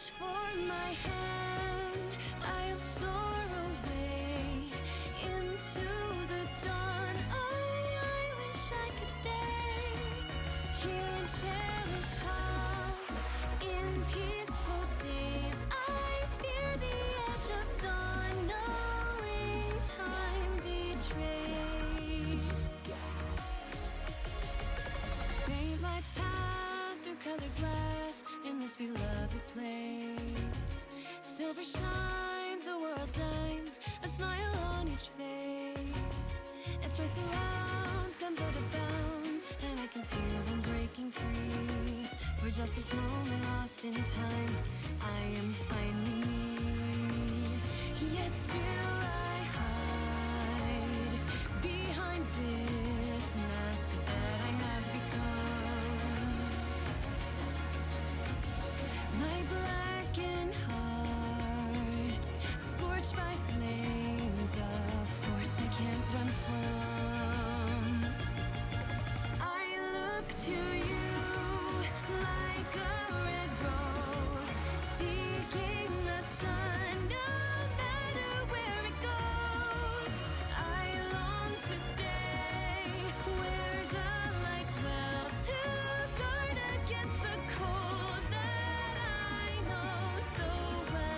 for my hand, I'll soar away into the dawn. Oh, I wish I could stay here in cherished halls, in peaceful days. I fear the edge of dawn, knowing time betrays. Faint lights pass through colored glass in this beloved place. Silver shines, the world dines, a smile on each face. As joy surrounds, come out of bounds, and I can feel them breaking free. For just this moment lost in time, I am finally me. Yet still I hide behind this mask that I have become. My blackened heart, scorched by flames, a force I can't run from. I look to you like a red rose, seeking the sun, no matter where it goes. I long to stay where the light dwells, to guard against the cold that I know so well.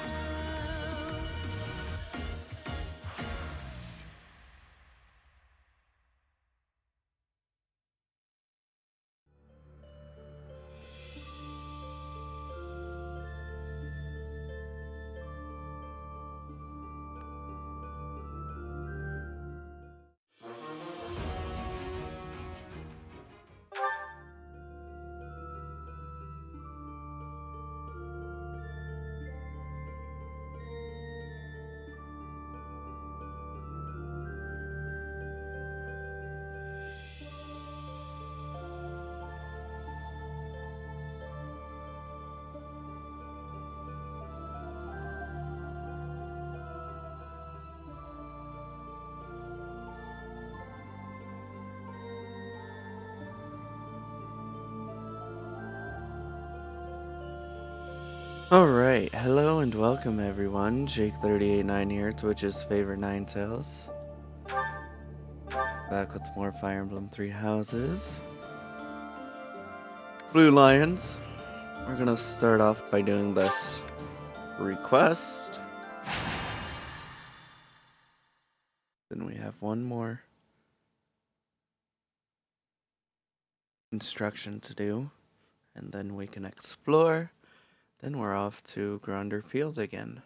Alright, hello and welcome everyone. Jake389 here, Twitch's favorite Ninetales. Back with more Fire Emblem 3 Houses. Blue Lions. We're gonna start off by doing this request. Then we have one more instruction to do. And then we can explore. Then we're off to Gronder Field again.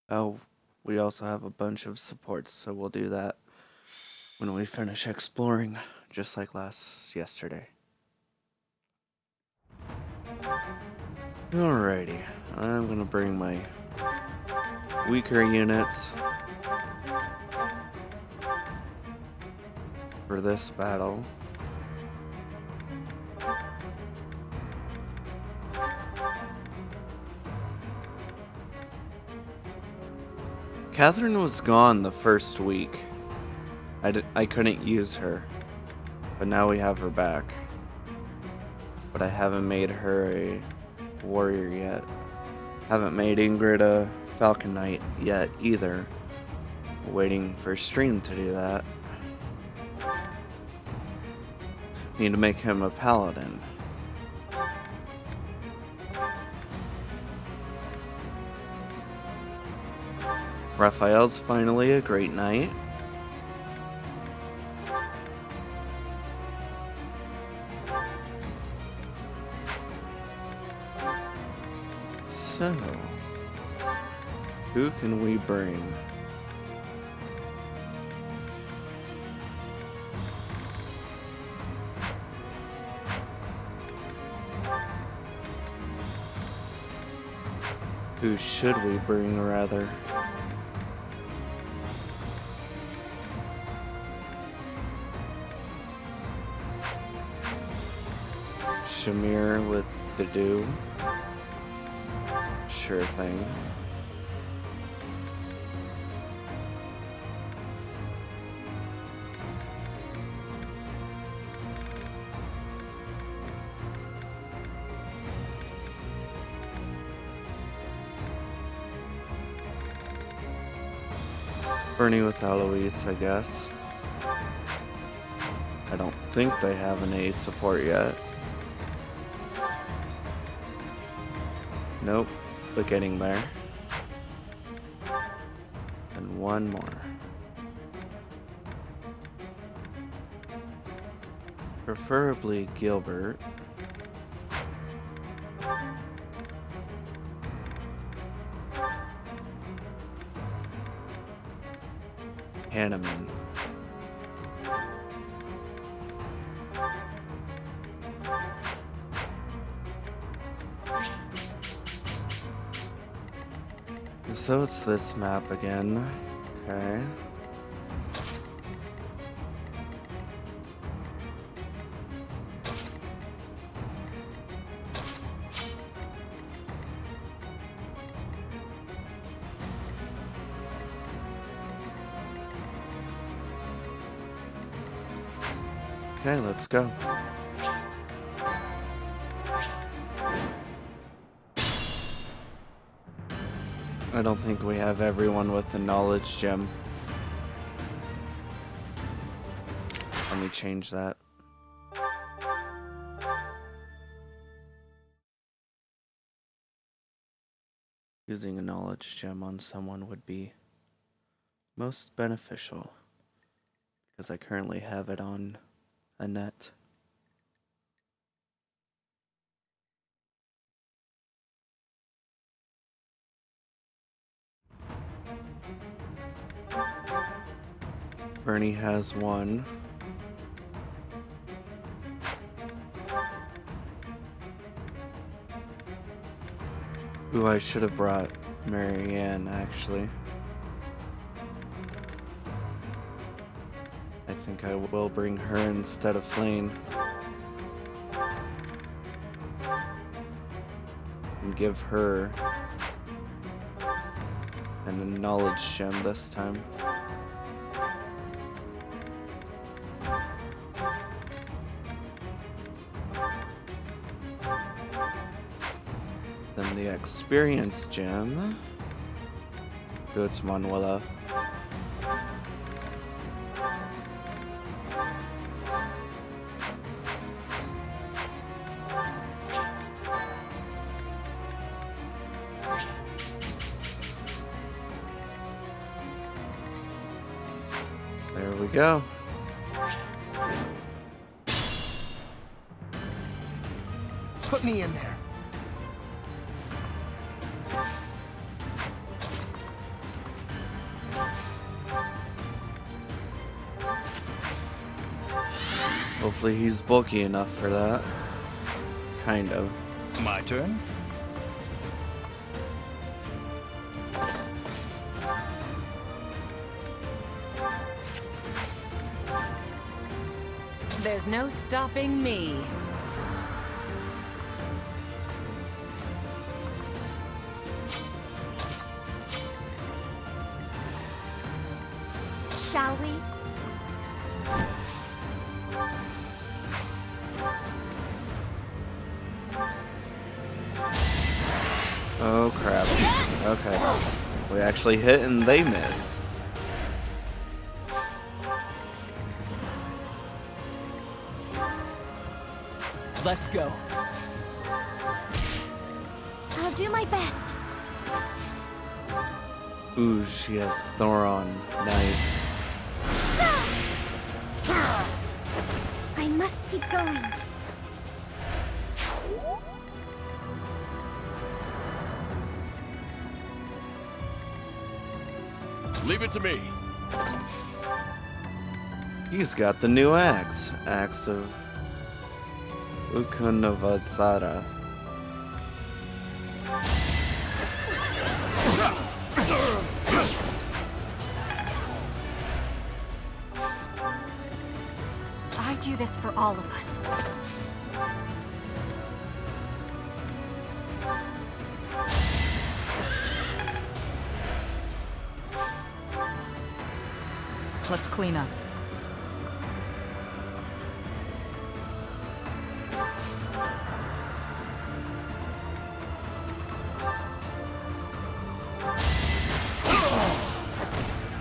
Oh, we also have a bunch of supports, so we'll do that when we finish exploring, just like yesterday. Alrighty, I'm gonna bring my weaker units for this battle. Catherine was gone the first week. I couldn't use her, but now we have her back. But I haven't made her a warrior yet. Haven't made Ingrid a Falcon Knight yet either. Waiting for stream to do that. Need to make him a paladin. Raphael's finally a great knight. So, who can we bring? Who should we bring, rather? Shamir with the dew. Sure thing. Bernie with Eloise, I guess. I don't think they have an A support yet. Nope, but getting there. And one more. Preferably Gilbert. Hanneman. So it's this map again. Okay. Okay, let's go. I don't think we have everyone with the knowledge gem. Let me change that. Using a knowledge gem on someone would be most beneficial, because I currently have it on Annette. Bernie has one. Ooh, I should have brought Marianne, actually. I think I will bring her instead of Flane. And give her a knowledge gem this time. Then the experience gem. Go to Manuela. There we go. Put me in there. Hopefully he's bulky enough for that. Kind of. My turn. There's no stopping me. Shall we? Oh crap. Okay. We actually hit and they miss. Let's go. I'll do my best. Ooh, she has Thoron. Nice. I must keep going. Leave it to me. He's got the new axe. Axe of Ukunavazara. I do this for all of us. Let's clean up.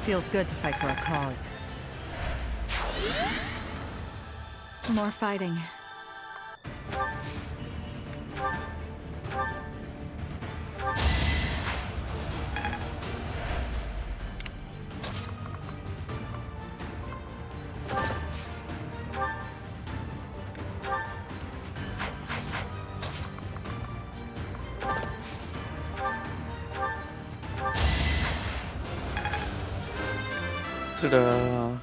Feels good to fight for a cause. More fighting. Ta-da!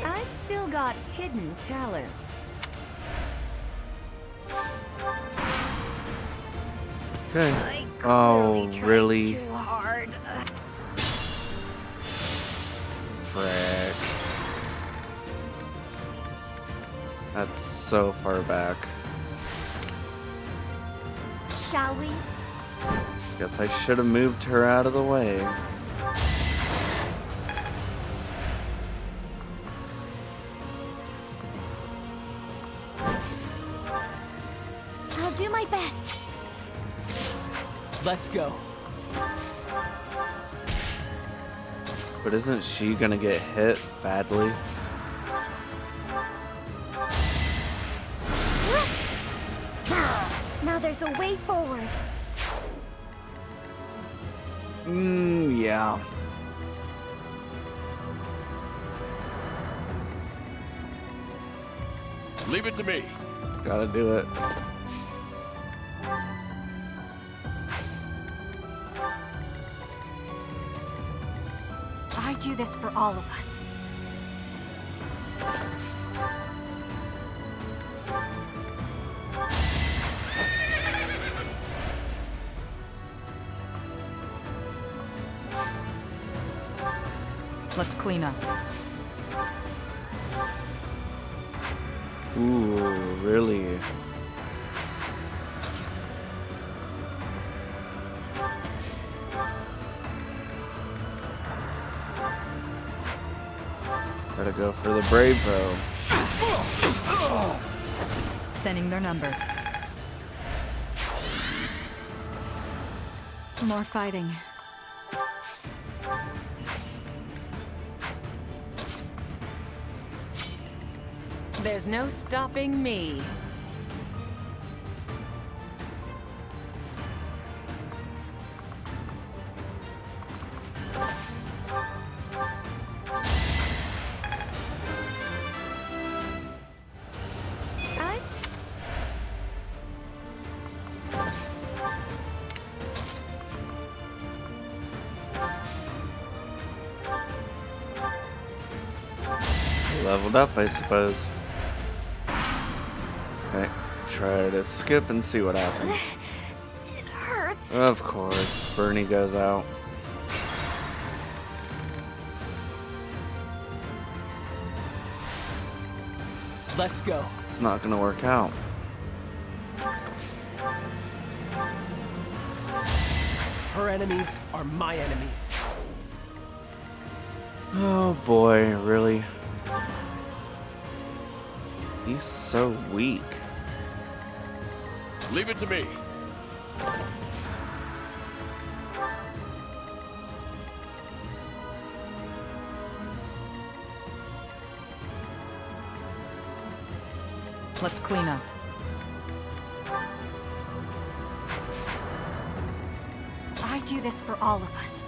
I've still got hidden talents. Okay. Oh, really? Too hard. Frick. That's so far back. Shall we? Guess I should have moved her out of the way. I'll do my best. Let's go. But isn't she gonna get hit badly? Now there's a way forward. Yeah. Leave it to me. Gotta do it. I do this for all of us. Let's clean up. Ooh, really? Gotta go for the Bravo. Thinning their numbers. More fighting. There's no stopping me. Leveled up, I suppose. Okay, try to skip and see what happens. It hurts. Of course, Bernie goes out. Let's go. It's not gonna work out. Her enemies are my enemies. Oh boy, really? He's so weak. Leave it to me. Let's clean up. I do this for all of us.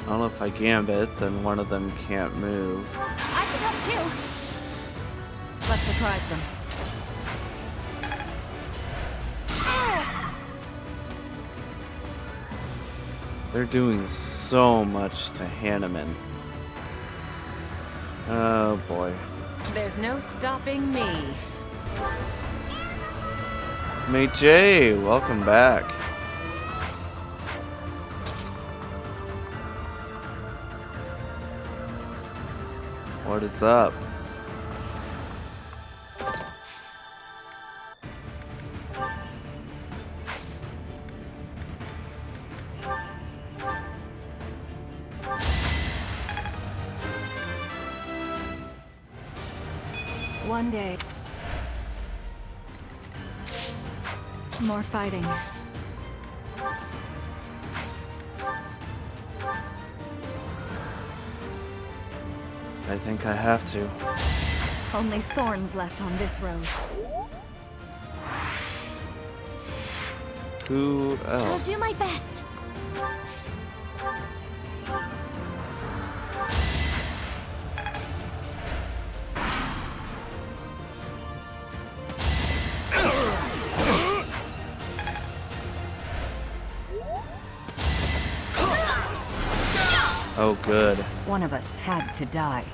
I don't know if I gambit, then one of them can't move. I can help too. Let's surprise them. They're doing so much to Hanneman. Oh boy. There's no stopping me. Mate J, welcome back. What is up? one day. More fighting. I think I have to. Only thorns left on this rose. Who I'll else? do my best. Oh, good. One of us had to die.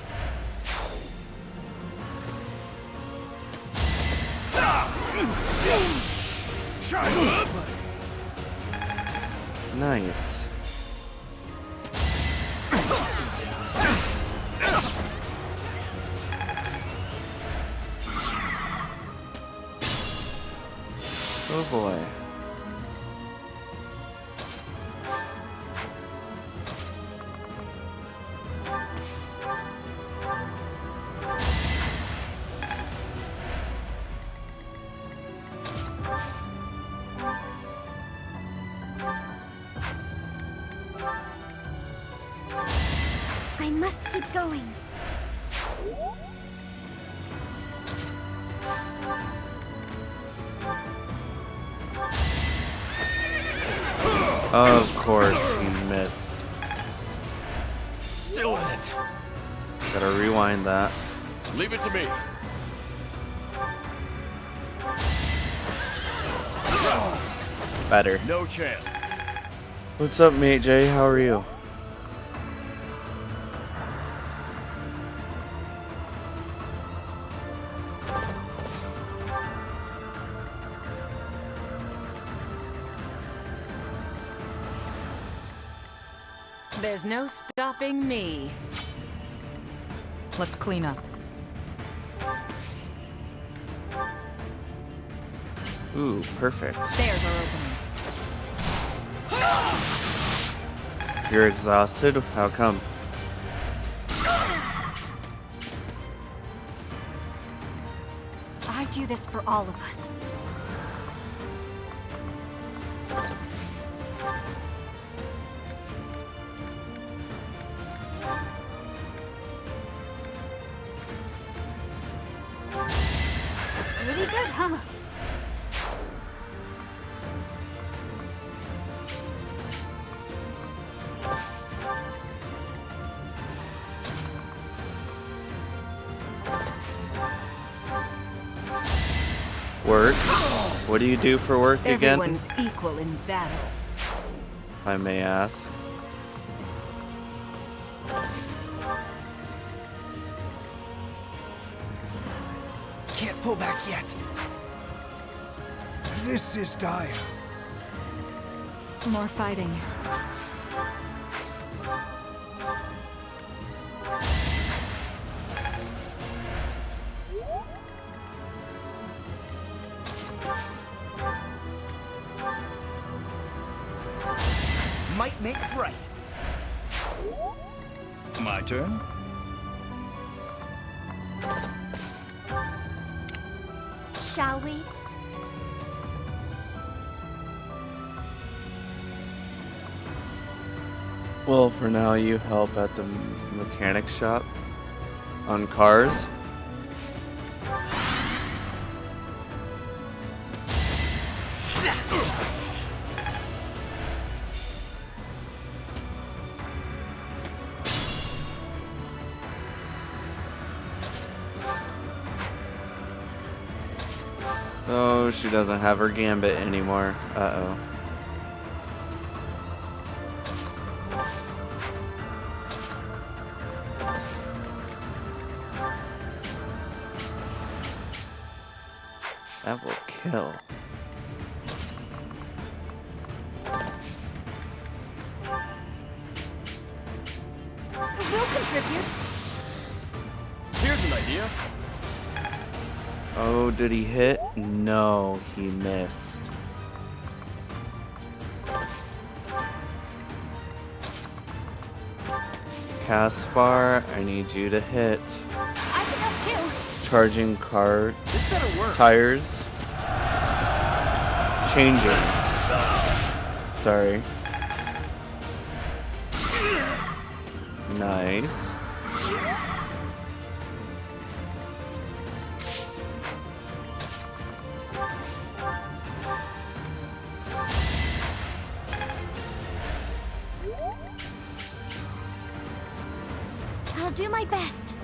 Nice. Oh boy. I must keep going. Of course he missed. Still in it. Gotta rewind that. Leave it to me. Better. No chance. What's up, mate Jay? How are you? There's no stopping me. Let's clean up. Ooh, perfect. There's our opening. You're exhausted? How come? I do this for all of us. Pretty good, huh? Work? What do you do for work again? Everyone's equal in battle. If I may ask. Can't pull back yet. This is dire. More fighting. Might makes right. My turn? Shall we? Well, for now, you help at the mechanic shop on cars. Oh, she doesn't have her gambit anymore. Uh-oh. That will kill. We'll contribute. Here's an idea. Oh, did he hit? No, he missed. Caspar, I need you to hit. I can help too. charging car This better work. tires. Changing. Sorry. Nice. I'll do my best.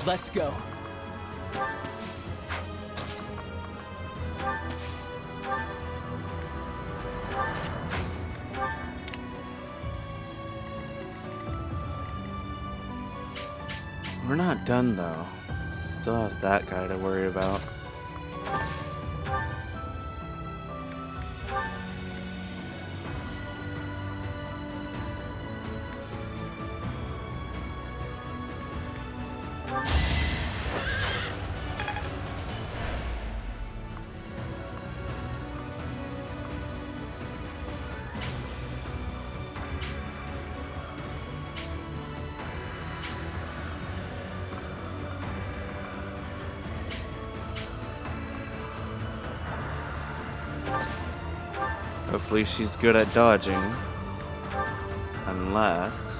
Let's go. We're not done though. Still have that guy to worry about. Hopefully she's good at dodging. Unless...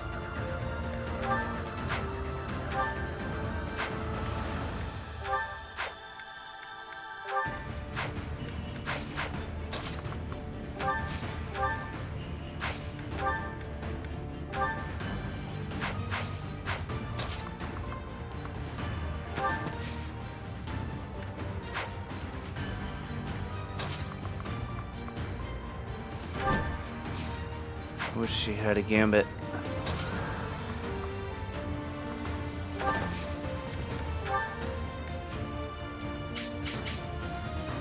Wish she had a gambit.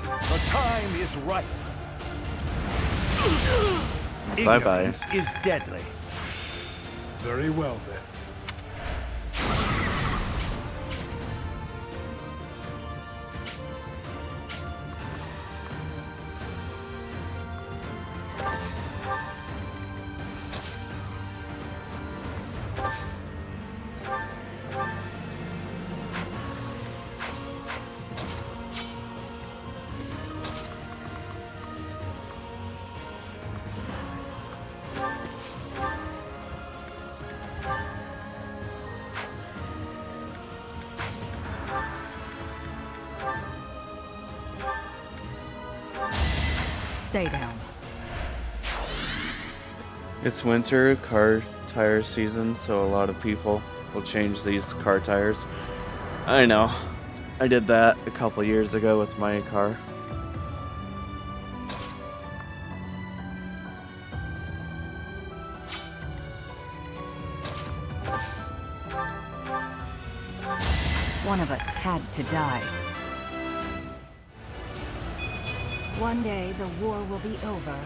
The time is ripe. Bye-bye. Ignorance is deadly. Very well then. Stay down. It's winter car tire season, so a lot of people will change these car tires. I know. I did that a couple years ago with my car. One of us had to die. One day the war will be over.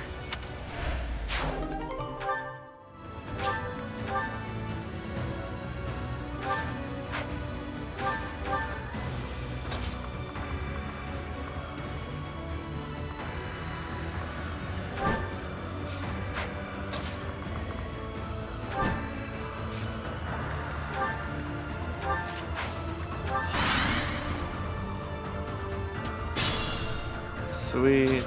Sweet.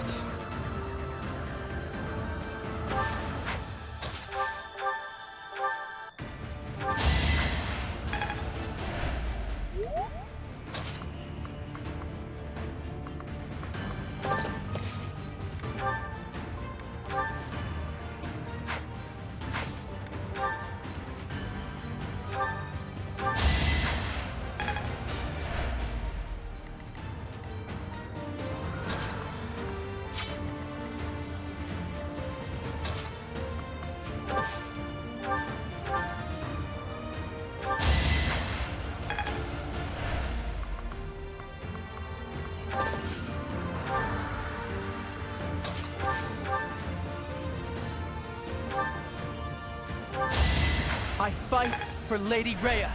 I fight for Lady Rhea.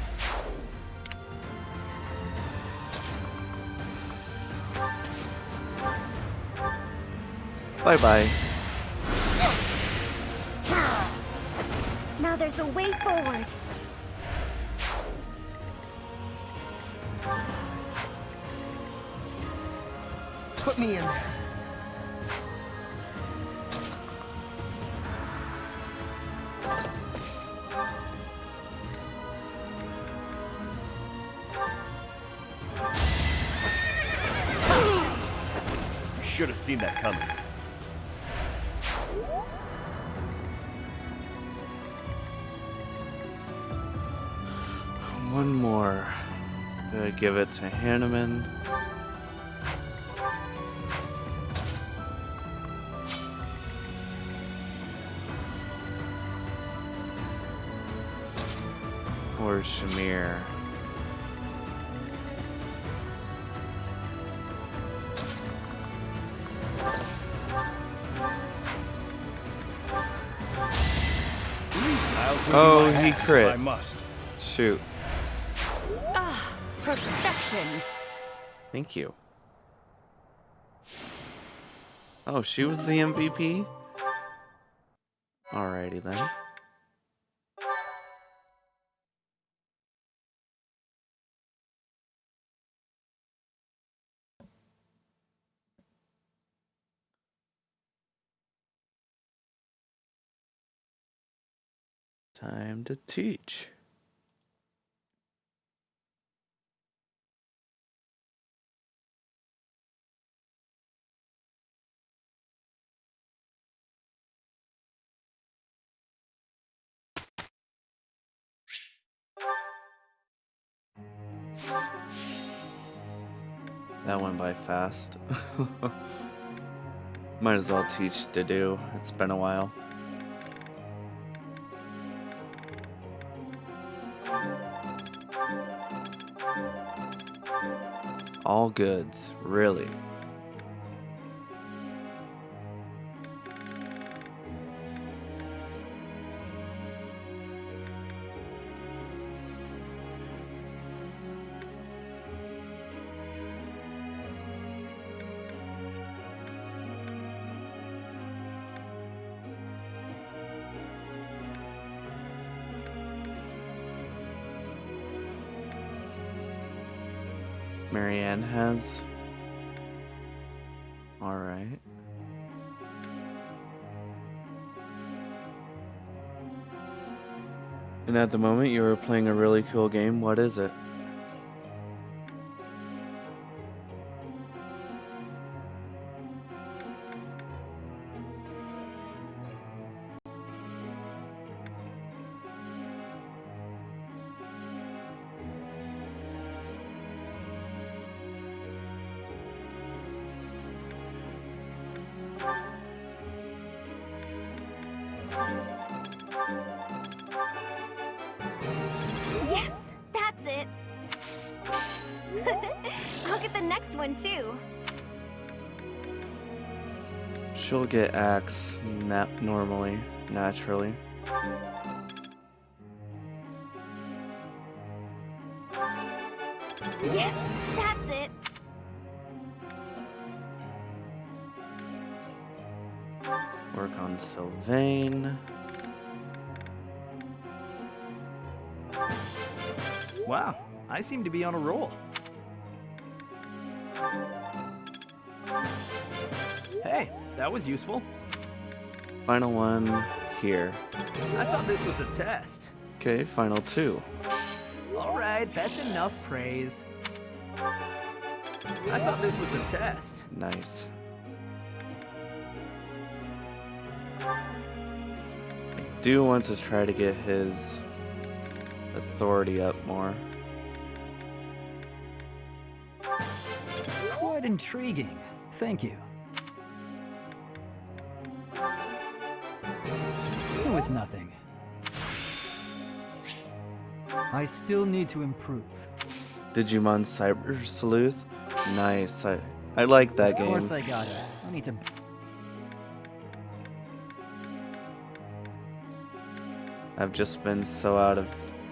Bye-bye. Now there's a way forward. Put me in there. You should have seen that coming. One more. Gonna give it to Hanneman. Or Shamir. I'll give you Oh, my he hat if crit. I must. Shoot. Ah, perfection. Thank you. Oh, she was the MVP? Alrighty then. Time to teach. That went by fast. Might as well teach to do. It's been a while. All goods, really. Marianne has. Alright. And at the moment you are playing a really cool game. What is it? Yes, that's it. I'll get the next one too. She'll get axe normally, naturally. Yes, that's it. Work on Sylvain. Wow, I seem to be on a roll. Hey, that was useful. Final one here. I thought this was a test. Okay, final two. All right, that's enough praise. I thought this was a test. Nice. I do want to try to get his authority up more. Quite intriguing. Thank you. It was nothing. I still need to improve. Digimon Cyber Sleuth? Nice. I like that game. Of course I got it. I need to... I've just been so out of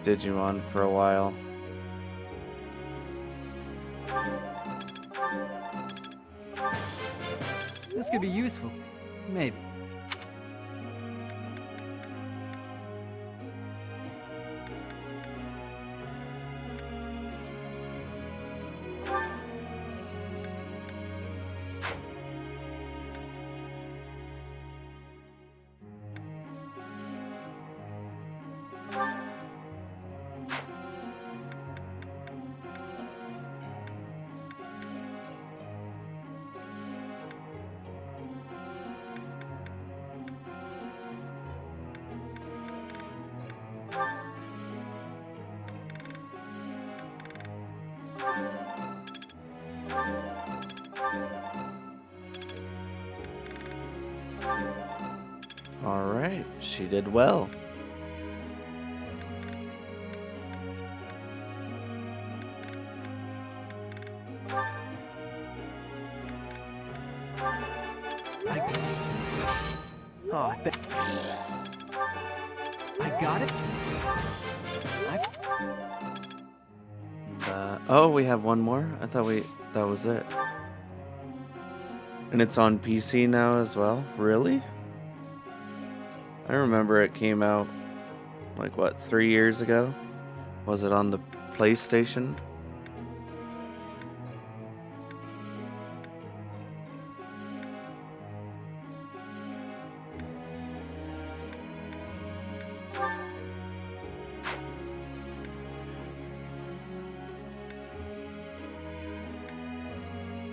Digimon for a while. This could be useful. Maybe. Alright, she did well. Oh, I got it. Oh, we have one more? I thought that was it. And it's on PC now as well? Really? I remember it came out, like what, 3 years ago? Was it on the PlayStation?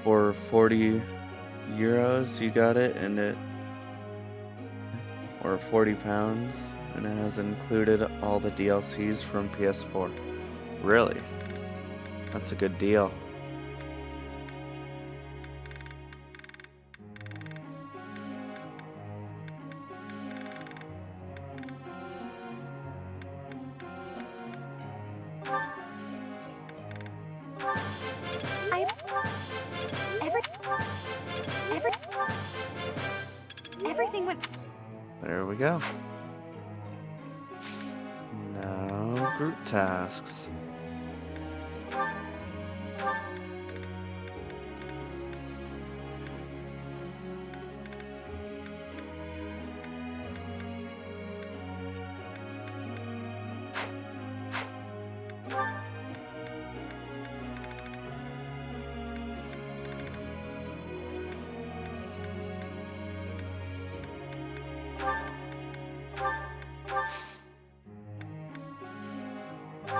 For 40 euros you got it, and or 40 pounds, and it has included all the DLCs from PS4. Really? That's a good deal. Everything went. There we go. Now, group tasks.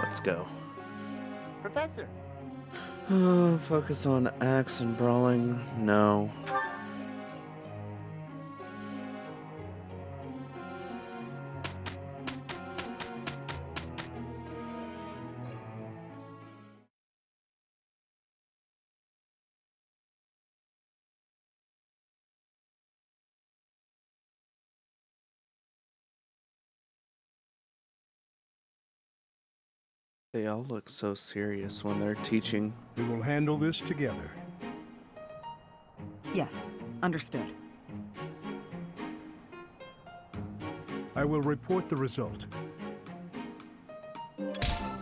Let's go. Professor, Focus on axe and brawling? No. They all look so serious when they're teaching. We will handle this together. Yes, understood. I will report the result.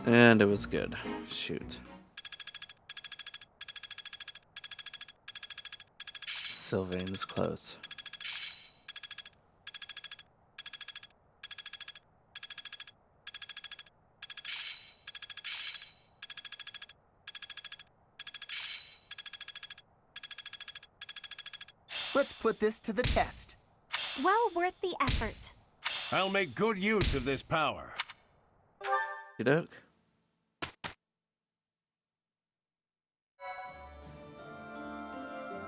And it was good. Shoot. Sylvain's close. let's put this to the test. Well worth the effort. I'll make good use of this power. Okey-doke.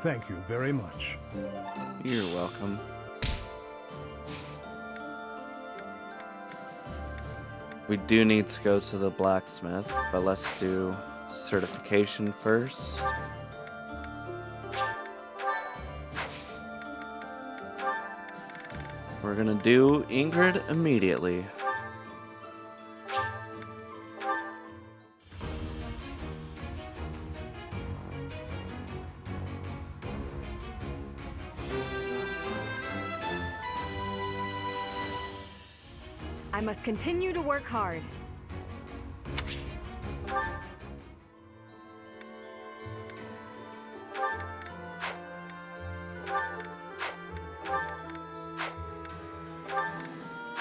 Thank you very much. You're welcome. We do need to go to the blacksmith, but let's do certification first. We're gonna do Ingrid immediately. I must continue to work hard.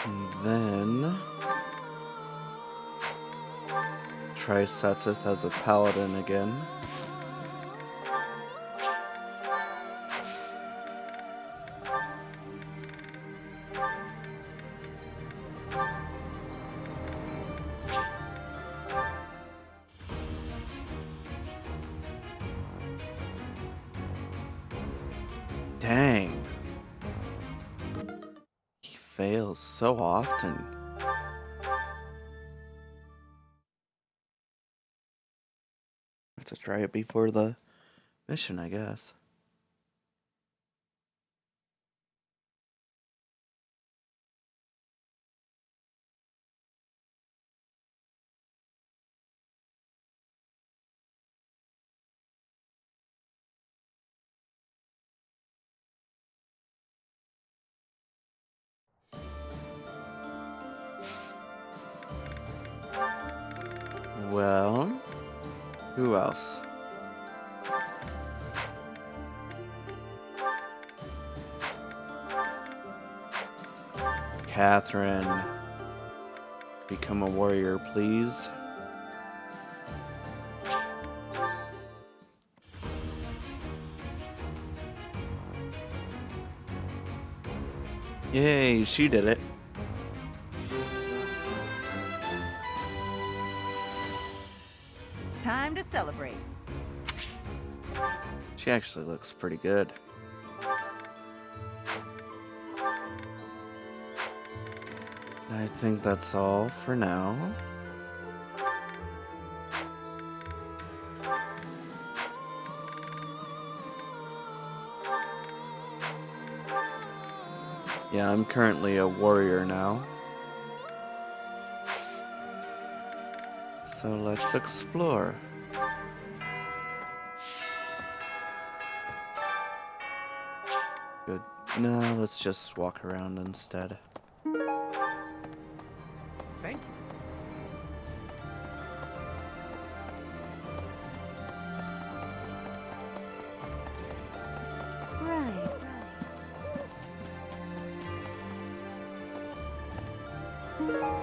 And then try Setsith as a paladin again. Dang. He fails so often. Have to try it before the mission, I guess. Well, who else? Catherine, become a warrior, please. Yay, she did it. Time to celebrate. She actually looks pretty good. I think that's all for now. Yeah, I'm currently a warrior now. So let's explore. Good. No, let's just walk around instead. Thank you. Right.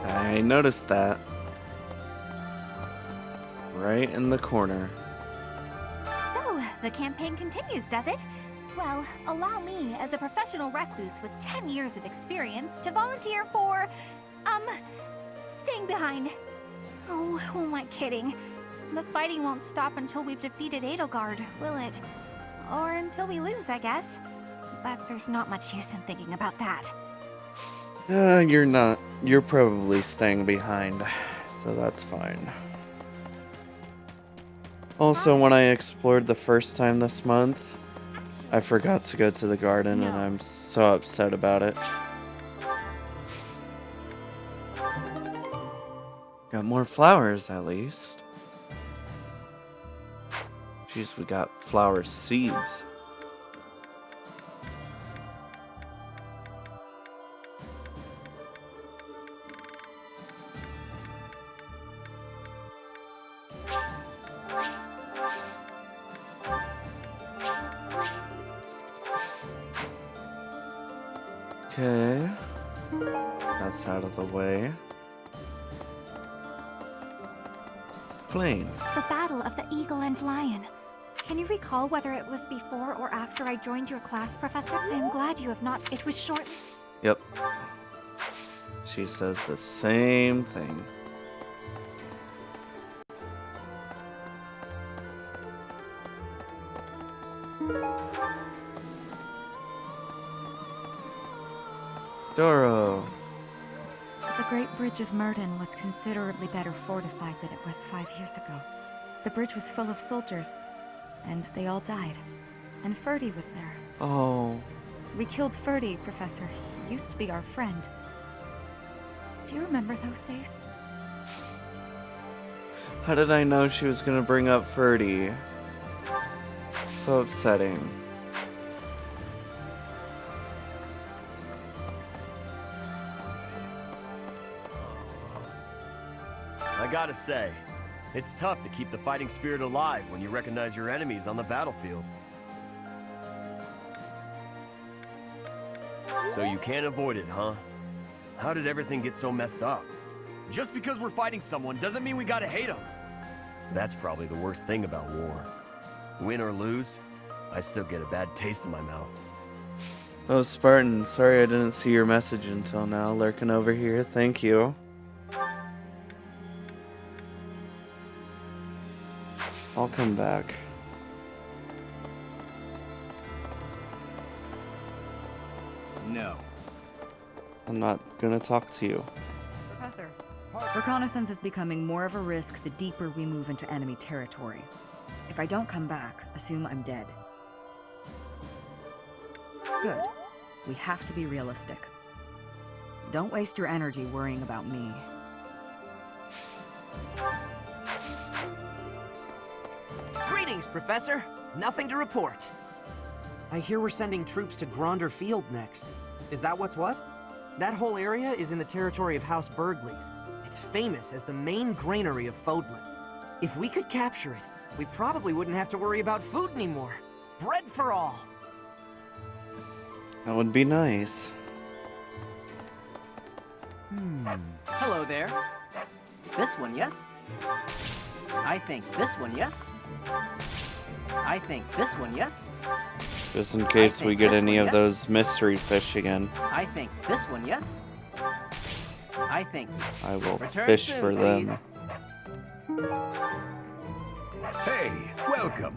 I noticed that. Right in the corner. So, the campaign continues, does it? Well, allow me, as a professional recluse with 10 years of experience, to volunteer for, staying behind. Oh, who am I kidding? The fighting won't stop until we've defeated Edelgard, will it? Or until we lose, I guess. But there's not much use in thinking about that. You're not. You're probably staying behind, so that's fine. Also, when I explored the first time this month, I forgot to go to the garden, and I'm so upset about it. Got more flowers, at least. Jeez, we got flower seeds. Okay, that's out of the way. Plain. The Battle of the Eagle and Lion. Can you recall whether it was before or after I joined your class, Professor? I am glad you have not. It was short. Yep. She says the same thing. Doro. The Great Bridge of Murden was considerably better fortified than it was 5 years ago. The bridge was full of soldiers, and they all died. And Ferdy was there. Oh. We killed Ferdy, Professor. He used to be our friend. Do you remember those days? How did I know she was gonna bring up Ferdy? So upsetting. gotta say, it's tough to keep the fighting spirit alive when you recognize your enemies on the battlefield. So you can't avoid it, huh? How did everything get so messed up? Just because we're fighting someone doesn't mean we gotta hate them. That's probably the worst thing about war. Win or lose, I still get a bad taste in my mouth. Oh, Spartan, sorry I didn't see your message until now. Lurking over here, thank you. I'll come back. No. I'm not gonna talk to you. Professor, reconnaissance is becoming more of a risk the deeper we move into enemy territory. If I don't come back, assume I'm dead. Good. We have to be realistic. Don't waste your energy worrying about me. Greetings, Professor. Nothing to report. I hear we're sending troops to Gronder Field next. Is that what's what? That whole area is in the territory of House Burgley's. It's famous as the main granary of Fodlan. If we could capture it, we probably wouldn't have to worry about food anymore. Bread for all. That would be nice. Hello there. This one, yes? I think this one, yes? I think this one, yes? Just in case we get this any one, of yes? those mystery fish again, I think this one, yes? I think. I will Return fish soon, for them. please. Hey, welcome.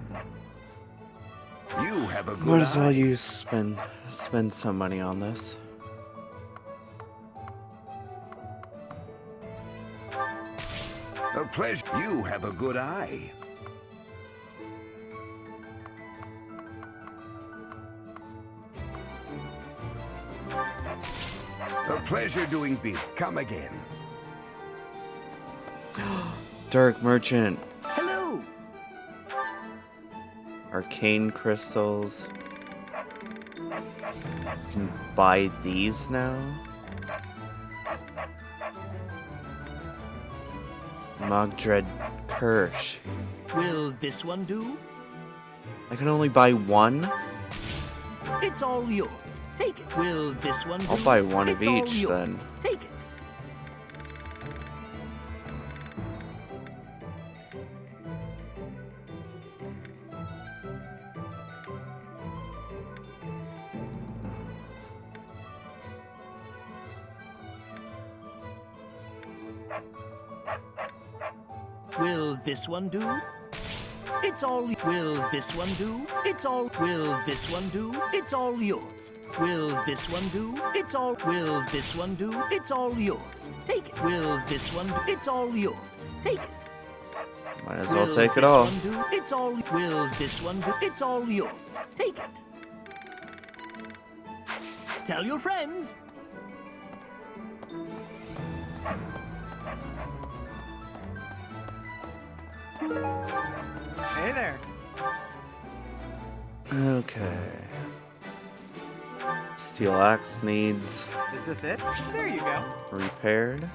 You have a good Might as well eye. you spend some money on this. A pleasure. You have a good eye. A pleasure doing business. Come again. Dark Merchant. Hello. Arcane crystals. You can buy these now. Mogdred Kirsch. Will this one do? I can only buy one? It's all yours. Take it. Will this one do? I'll buy one of It's all each then. yours. Take it. Will this one do? It's all. Will this one do? It's all. Will this one do? It's all yours. Will this one do? It's all. Will this one do? It's all yours. Take it. Will this one do? It's all yours. Take it. Might as well Will take it this all. one do? It's all. Will this one do? It's all yours. Take it. Tell your friends. Hey there. Okay. Steel axe needs Is this it? There you go. repaired.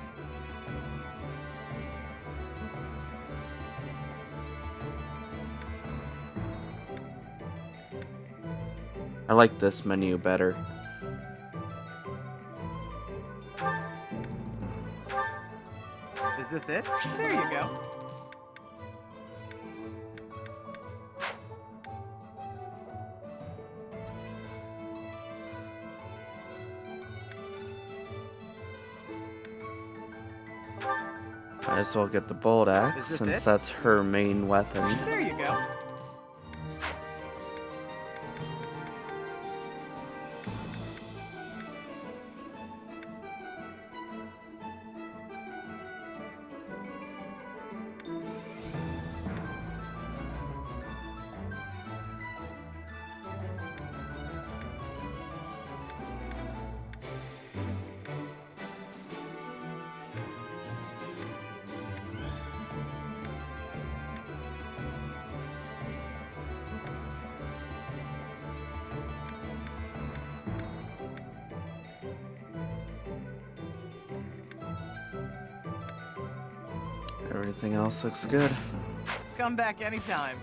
I like this menu better. Is this it? There you go. Might as well get the bolt axe Is this since it? that's her main weapon. There you go. Everything else looks good. Come back anytime.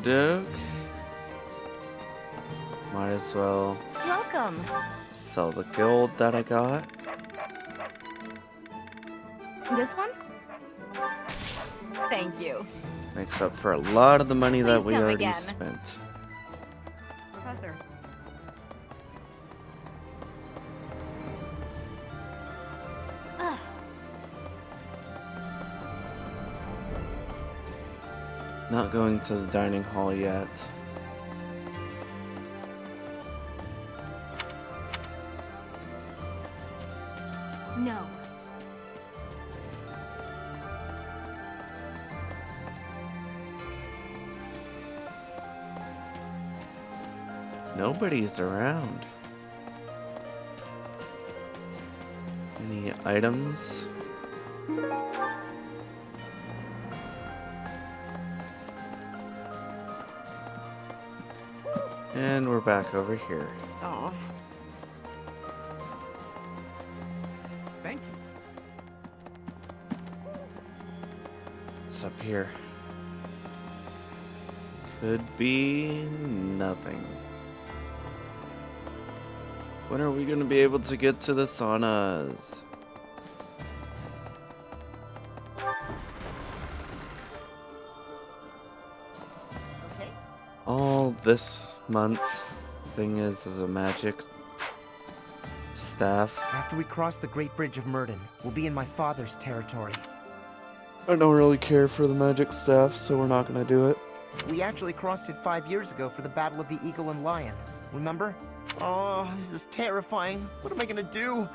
Doke. Might as well Welcome. sell the gold that I got. This one? Thank you. Makes up for a lot of the money that Please we come already again. spent. Professor. Not going to the dining hall yet. No. Nobody's around. Any items? And we're back over here. Oh. Thank you. What's up here? Could be nothing. When are we going to be able to get to the saunas? Okay. All this month's thing is a magic staff. After we cross the Great Bridge of Murden, we'll be in my father's territory. I don't really care for the magic staff, so we're not going to do it. We actually crossed it 5 years ago for the Battle of the Eagle and Lion. Remember? Oh, this is terrifying. What am I gonna do?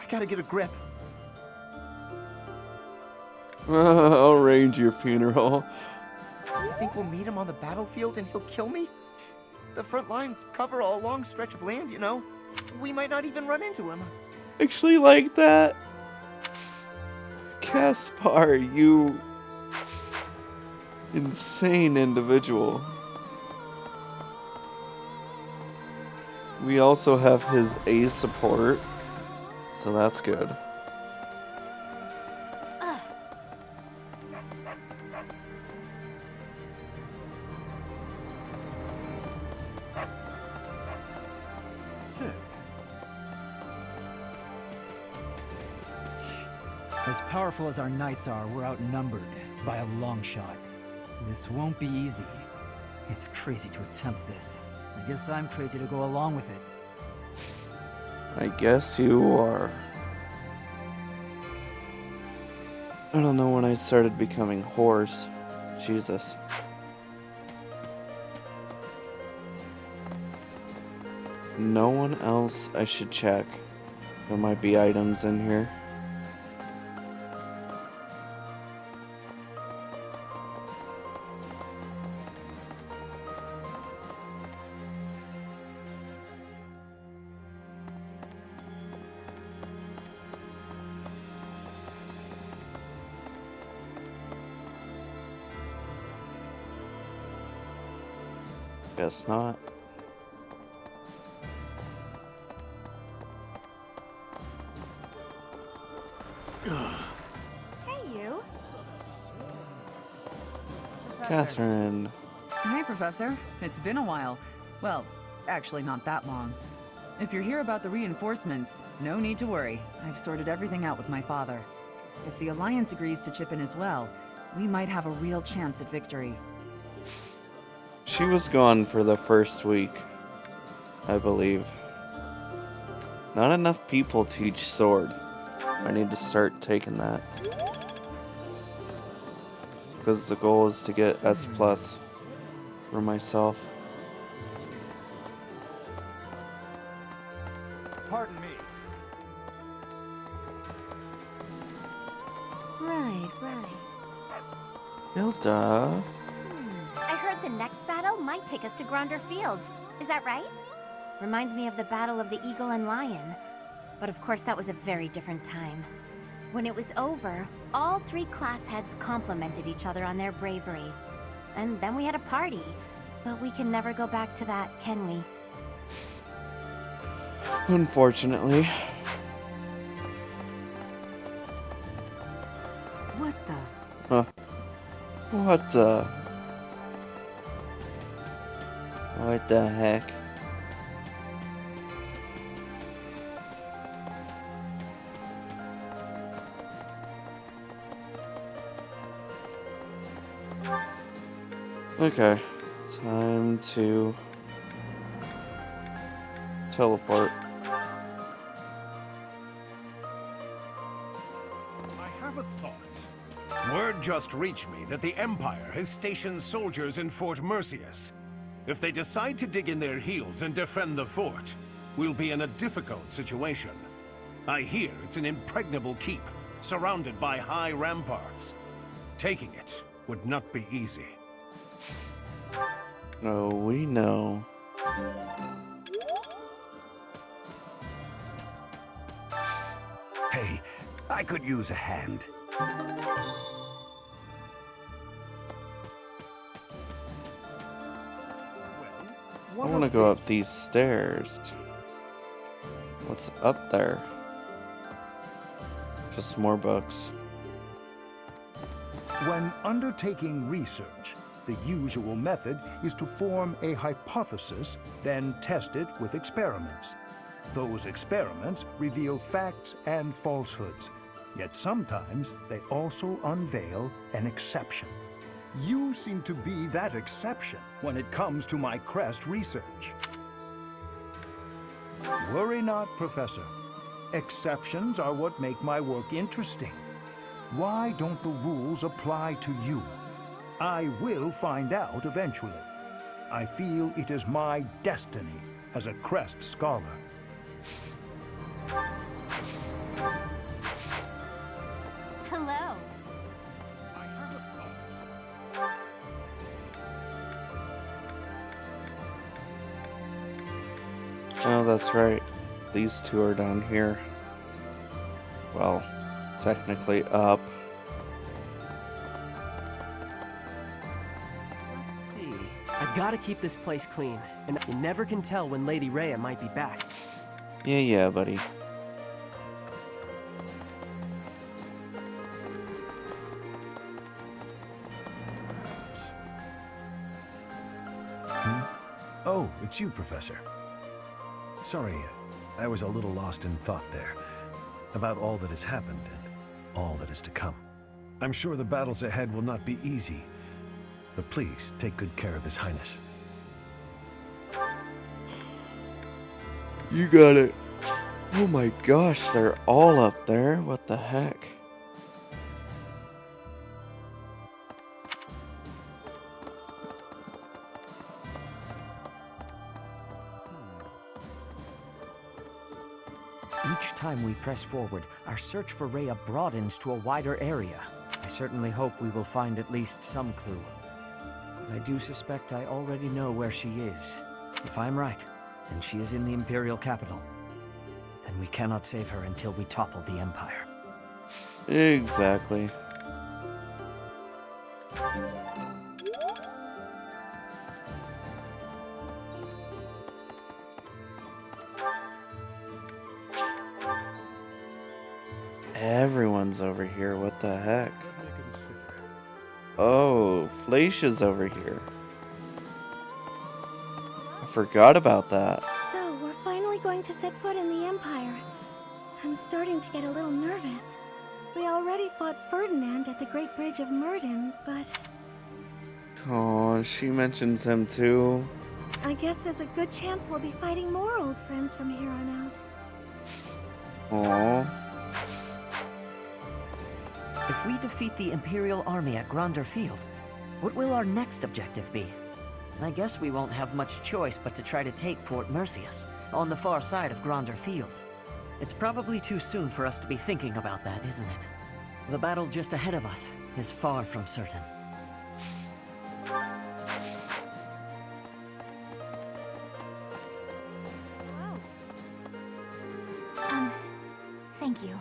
I gotta get a grip. I'll arrange your funeral. You think we'll meet him on the battlefield and he'll kill me? The front lines cover a long stretch of land, you know. We might not even run into him. Actually like that. Caspar, you insane individual. We also have his A support, so that's good. So, as powerful as our knights are, we're outnumbered by a long shot. This won't be easy. It's crazy to attempt this. I guess I'm crazy to go along with it. I guess you are. I don't know when I started becoming hoarse. Jesus. No one else I should check. There might be items in here. Guess not. Hey, you. Catherine. Hey, Professor. It's been a while. Well, actually not that long. If you're here about the reinforcements, no need to worry. I've sorted everything out with my father. If the Alliance agrees to chip in as well, we might have a real chance at victory. She was gone for the first week, I believe. Not enough people teach sword. I need to start taking that. Because the goal is to get S+ for myself. Pardon me. Right. Hilda. I heard the next battle might take us to Gronder Field. Is that right? Reminds me of the Battle of the Eagle and Lion. But of course, that was a very different time. When it was over, all 3 class heads complimented each other on their bravery. And then we had a party. But we can never go back to that, can we? Unfortunately. What the? Huh. What the? What the heck? Okay, time to teleport. I have a thought. Word just reached me that the Empire has stationed soldiers in Fort Mercius. If they decide to dig in their heels and defend the fort, we'll be in a difficult situation. I hear it's an impregnable keep, surrounded by high ramparts. Taking it would not be easy. Oh, we know. Hey, I could use a hand. I want to go up these stairs. What's up there? Just more books. When undertaking research, the usual method is to form a hypothesis, then test it with experiments. Those experiments reveal facts and falsehoods, yet sometimes they also unveil an exception. You seem to be that exception when it comes to my crest research. Worry not, Professor. Exceptions are what make my work interesting. Why don't the rules apply to you? I will find out eventually. I feel it is my destiny as a crest scholar. Hello. Oh, that's right. These two are down here. Well, technically up. Let's see. I gotta keep this place clean, and you never can tell when Lady Rhea might be back. Yeah, buddy. Oh, it's you, Professor. Sorry, I was a little lost in thought there, about all that has happened and all that is to come. I'm sure the battles ahead will not be easy, but please take good care of His Highness. You got it. Oh my gosh, they're all up there. What the heck? Each time we press forward, our search for Rhea broadens to a wider area. I certainly hope we will find at least some clue. But I do suspect I already know where she is. If I'm right, and she is in the Imperial capital, then we cannot save her until we topple the Empire. Exactly. Everyone's over here, what the heck? Oh, Flacia's over here. I forgot about that. So, we're finally going to set foot in the Empire. I'm starting to get a little nervous. We already fought Ferdinand at the Great Bridge of Murden, but Oh, she mentions him too. I guess there's a good chance we'll be fighting more old friends from here on out. Aww. If we defeat the Imperial army at Gronder Field, what will our next objective be? I guess we won't have much choice but to try to take Fort Mercius, on the far side of Gronder Field. It's probably too soon for us to be thinking about that, isn't it? The battle just ahead of us is far from certain. Thank you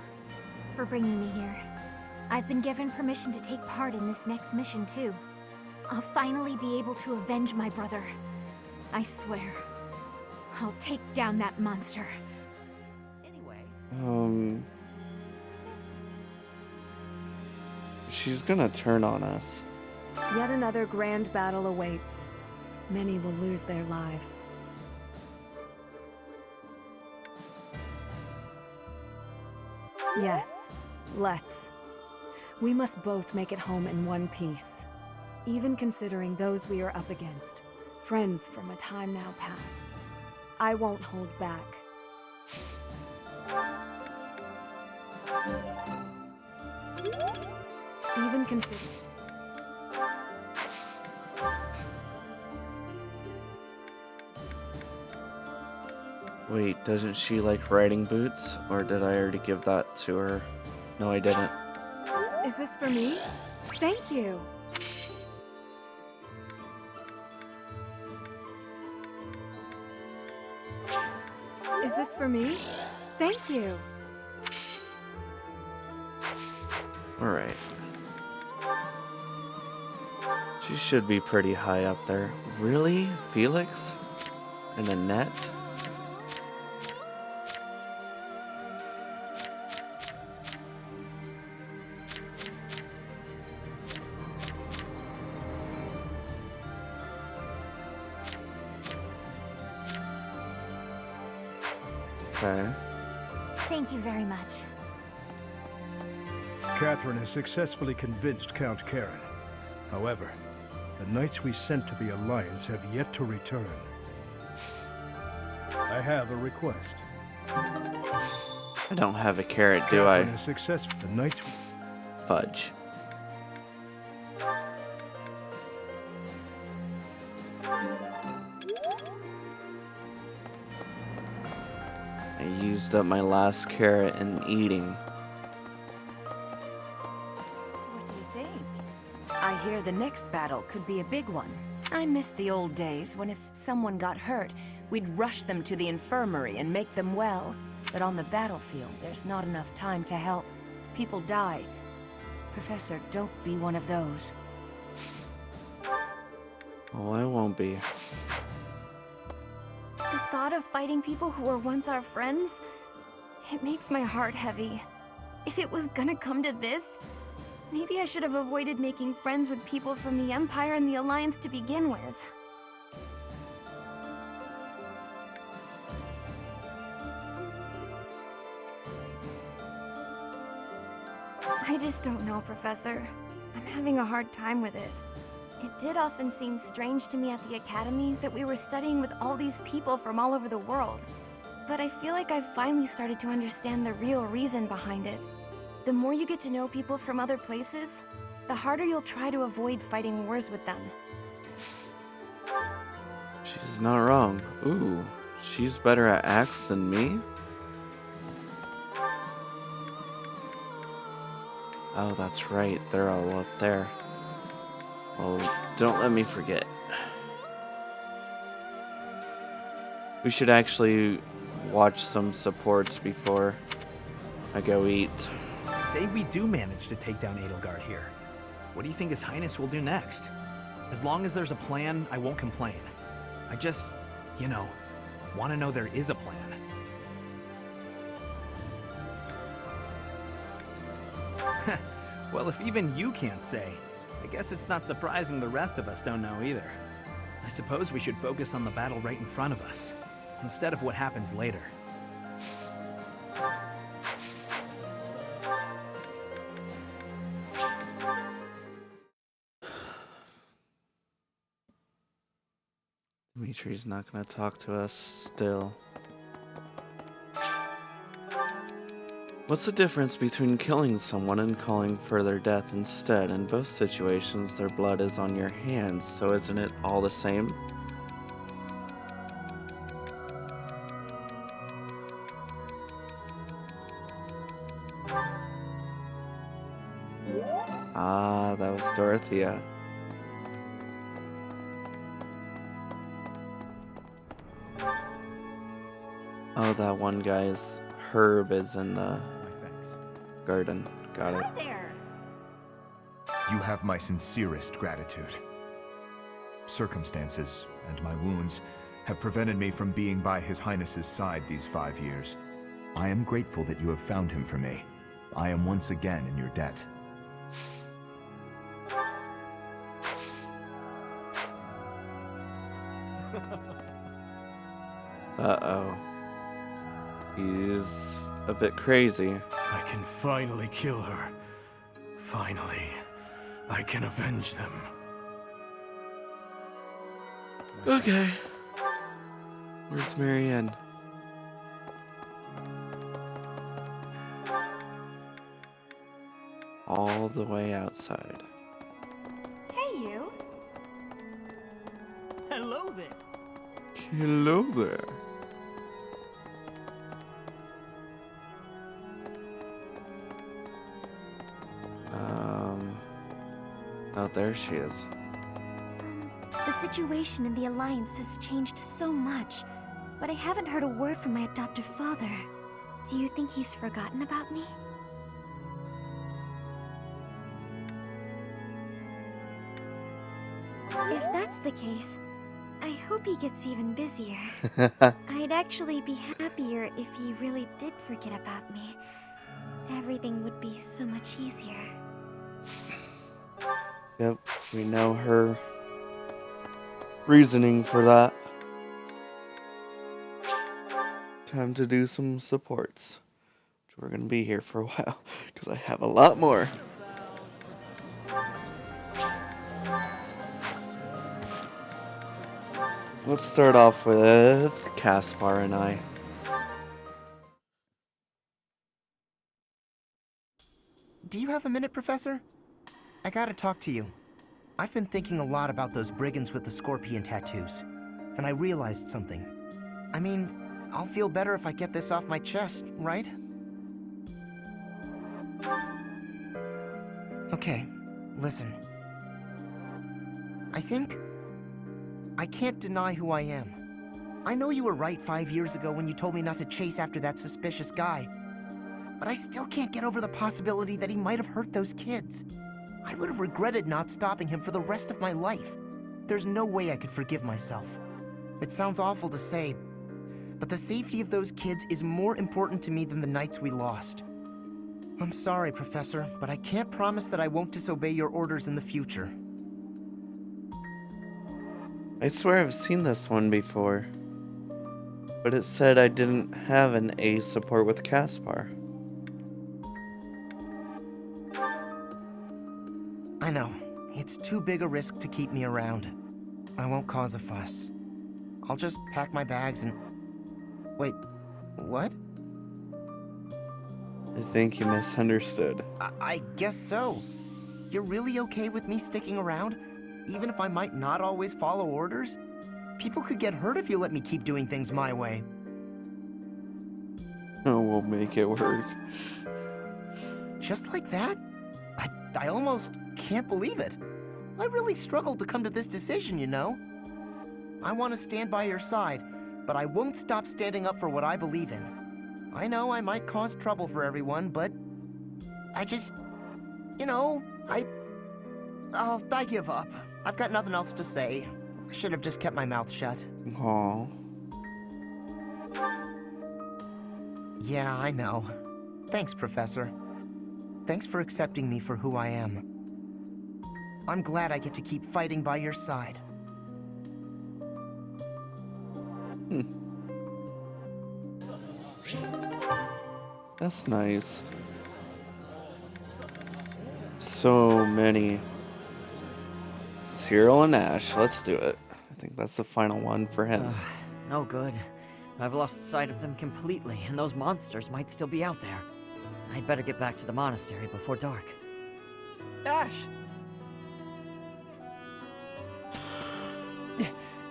for bringing me here. I've been given permission to take part in this next mission, too. I'll finally be able to avenge my brother. I swear, I'll take down that monster. She's gonna turn on us. Yet another grand battle awaits. Many will lose their lives. Yes, let's. We must both make it home in one piece. Even considering those we are up against. Friends from a time now past. I won't hold back. Even consider. Wait, doesn't she like riding boots? Or did I already give that to her? No, I didn't. Is this for me? Thank you. Is this for me? Thank you. Alright. She should be pretty high up there. Really? Felix? And Annette? Okay. Thank you very much. Catherine has successfully convinced Count Karen. However, the knights we sent to the Alliance have yet to return. I have a request. I don't have a carrot, do I? Catherine is successful. The knights... Fudge. I used up my last carrot in eating. What do you think? I hear the next battle could be a big one. I miss the old days when if someone got hurt, we'd rush them to the infirmary and make them well. But on the battlefield, there's not enough time to help. People die. Professor, don't be one of those. Oh, I won't be. The thought of fighting people who were once our friends, it makes my heart heavy. If it was gonna come to this, maybe I should have avoided making friends with people from the Empire and the Alliance to begin with. I just don't know, Professor. I'm having a hard time with it. It did often seem strange to me at the Academy that we were studying with all these people from all over the world. But I feel like I've finally started to understand the real reason behind it. The more you get to know people from other places, the harder you'll try to avoid fighting wars with them. She's not wrong. Ooh, she's better at axe than me? Oh, that's right. They're all up there. Oh, don't let me forget. We should actually watch some supports before I go eat. Say we do manage to take down Edelgard here. What do you think His Highness will do next? As long as there's a plan, I won't complain. I just, you know, want to know there is a plan. Well, if even you can't say, I guess it's not surprising the rest of us don't know either. I suppose we should focus on the battle right in front of us, instead of what happens later. Dimitri's not gonna talk to us still. What's the difference between killing someone and calling for their death instead? In both situations, their blood is on your hands, so isn't it all the same? Ah, that was Dorothea. Oh, that one guy's Herb is in the garden. Got it. Hi there. You have my sincerest gratitude. Circumstances and my wounds have prevented me from being by His Highness's side these 5 years. I am grateful that you have found him for me. I am once again in your debt. Uh-oh. He's a bit crazy. I can finally kill her. Finally, I can avenge them. Okay. Where's Marianne? All the way outside. Hey, you. Hello there. Hello there. Oh, there she is. The situation in the Alliance has changed so much, but I haven't heard a word from my adoptive father. Do you think he's forgotten about me? If that's the case, I hope he gets even busier. I'd actually be happier if he really did forget about me. Everything would be so much easier. Yep, we know her reasoning for that. Time to do some supports. Which we're gonna be here for a while, because I have a lot more. Let's start off with Caspar and I. Do you have a minute, Professor? I gotta talk to you. I've been thinking a lot about those brigands with the scorpion tattoos, and I realized something. I mean, I'll feel better if I get this off my chest, right? Okay, listen. I can't deny who I am. I know you were right 5 years ago when you told me not to chase after that suspicious guy. But I still can't get over the possibility that he might have hurt those kids. I would have regretted not stopping him for the rest of my life. There's no way I could forgive myself. It sounds awful to say, but the safety of those kids is more important to me than the knights we lost. I'm sorry, Professor, but I can't promise that I won't disobey your orders in the future. I swear I've seen this one before. But it said I didn't have an A support with Caspar. I know. It's too big a risk to keep me around. I won't cause a fuss. I'll just pack my bags and... Wait, what? I think you misunderstood. I guess so. You're really okay with me sticking around? Even if I might not always follow orders? People could get hurt if you let me keep doing things my way. Oh, we'll make it work. Just like that? I almost can't believe it. I really struggled to come to this decision, you know? I want to stand by your side, but I won't stop standing up for what I believe in. I know I might cause trouble for everyone, but I just... You know, I give up. I've got nothing else to say. I should have just kept my mouth shut. Aww. Yeah, I know. Thanks, Professor. Thanks for accepting me for who I am. I'm glad I get to keep fighting by your side. That's nice. So many. Cyril and Ash, let's do it. I think that's the final one for him. No good. I've lost sight of them completely, and those monsters might still be out there. I'd better get back to the monastery before dark. Ash!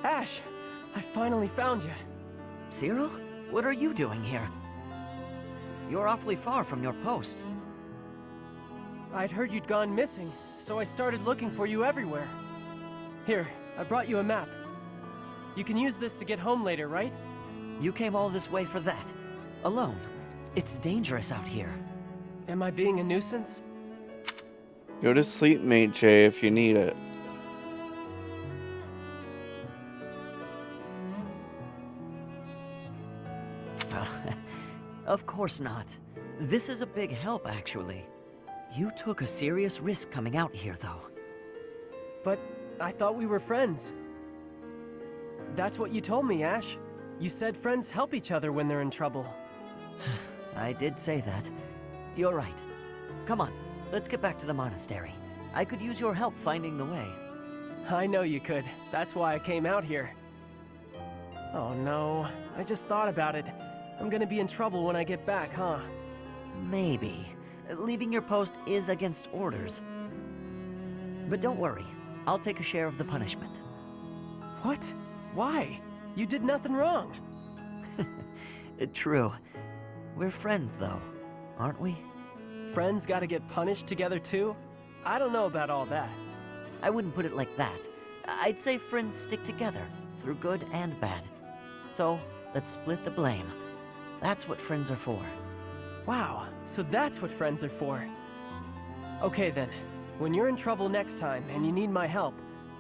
Ash! I finally found you. Cyril? What are you doing here? You're awfully far from your post. I'd heard you'd gone missing, so I started looking for you everywhere. Here, I brought you a map. You can use this to get home later, right? You came all this way for that? Alone? It's dangerous out here. Am I being a nuisance? Go to sleep, Mate J, if you need it. Of course not. This is a big help, actually. You took a serious risk coming out here, though. But I thought we were friends. That's what you told me, Ash. You said friends help each other when they're in trouble. I did say that. You're right. Come on, let's get back to the monastery. I could use your help finding the way. I know you could. That's why I came out here. Oh no, I just thought about it. I'm gonna be in trouble when I get back, huh? Maybe. Leaving your post is against orders. But don't worry, I'll take a share of the punishment. What? Why? You did nothing wrong. True. We're friends, though, aren't we? Friends gotta get punished together too? I don't know about all that. I wouldn't put it like that. I'd say friends stick together, through good and bad. So, let's split the blame. That's what friends are for. Wow, so that's what friends are for. Okay then, when you're in trouble next time and you need my help,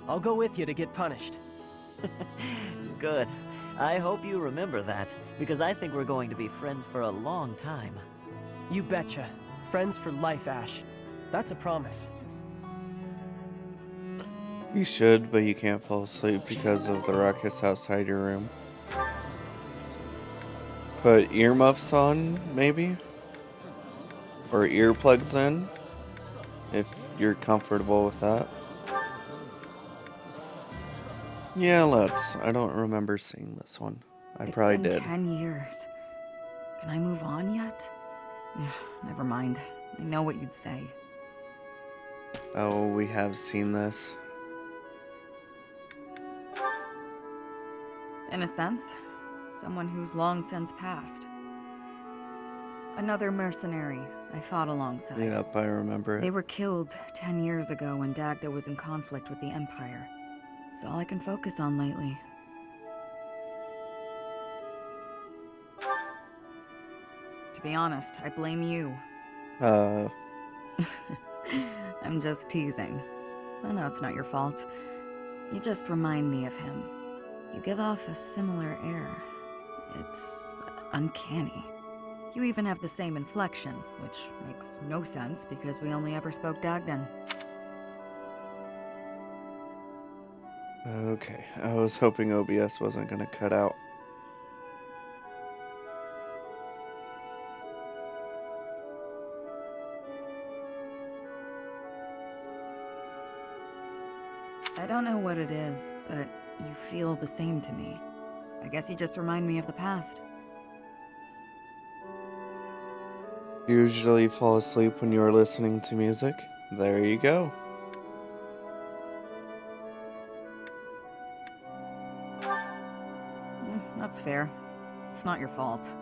I'll go with you to get punished. Good. I hope you remember that, because I think we're going to be friends for a long time. You betcha. Friends for life, Ash. That's a promise. You should, but you can't fall asleep because of the ruckus outside your room. Put earmuffs on, maybe? Or earplugs in, if you're comfortable with that. Yeah, let's. I don't remember seeing this one. I probably did. It's been 10 years. Can I move on yet? Never mind. I know what you'd say. Oh, we have seen this. In a sense, someone who's long since passed. Another mercenary I fought alongside. Yep, I remember it. They were killed 10 years ago when Dagda was in conflict with the Empire. It's all I can focus on lately. To be honest, I blame you. I'm just teasing. I know it's not your fault. You just remind me of him. You give off a similar air. It's uncanny. You even have the same inflection, which makes no sense because we only ever spoke Dagdan. Okay, I was hoping OBS wasn't gonna cut out. I don't know what it is, but you feel the same to me. I guess you just remind me of the past. Usually fall asleep when you're listening to music. There you go. That's fair. It's not your fault.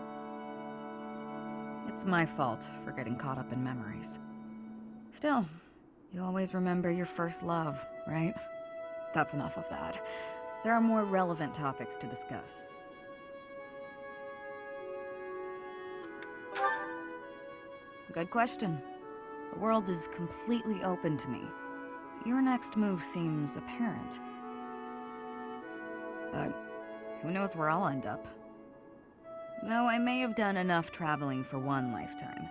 It's my fault for getting caught up in memories. Still, you always remember your first love, right? That's enough of that. There are more relevant topics to discuss. Good question. The world is completely open to me. Your next move seems apparent. But who knows where I'll end up? Though I may have done enough traveling for one lifetime.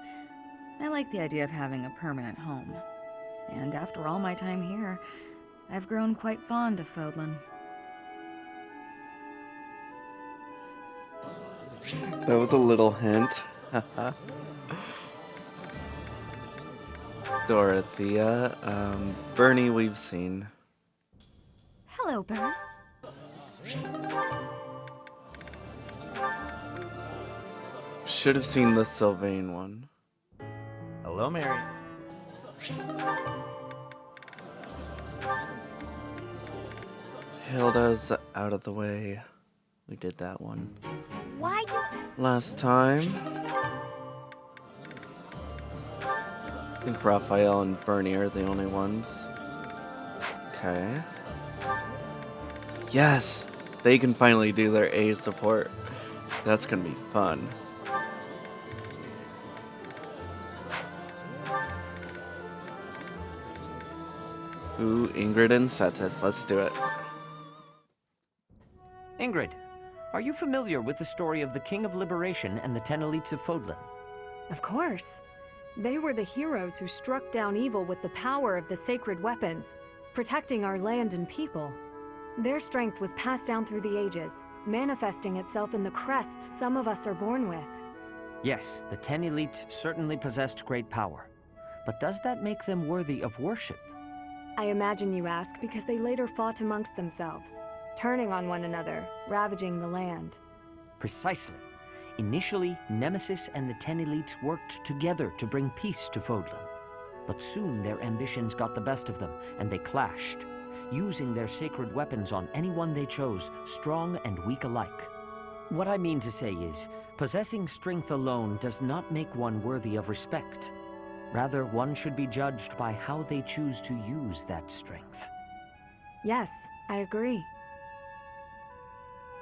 I like the idea of having a permanent home. And after all my time here, I've grown quite fond of Fodlan. That was a little hint. Dorothea. Bernie we've seen. Hello, Bert. Should have seen the Sylvain one. Hello, Mary. Hilda's out of the way. We did that one Why do... last time. I think Raphael and Bernie are the only ones. Okay. Yes! They can finally do their A support. That's gonna be fun. Ooh, Ingrid and Seteth. Let's do it. Ingrid, are you familiar with the story of the King of Liberation and the 10 elites of Fodlan? Of course. They were the heroes who struck down evil with the power of the sacred weapons, protecting our land and people. Their strength was passed down through the ages, manifesting itself in the crests some of us are born with. Yes, the 10 elites certainly possessed great power. But does that make them worthy of worship? I imagine you ask because they later fought amongst themselves, turning on one another, ravaging the land. Precisely. Initially, Nemesis and the 10 elites worked together to bring peace to Fodlan. But soon their ambitions got the best of them, and they clashed, using their sacred weapons on anyone they chose, strong and weak alike. What I mean to say is, possessing strength alone does not make one worthy of respect. Rather, one should be judged by how they choose to use that strength. Yes, I agree.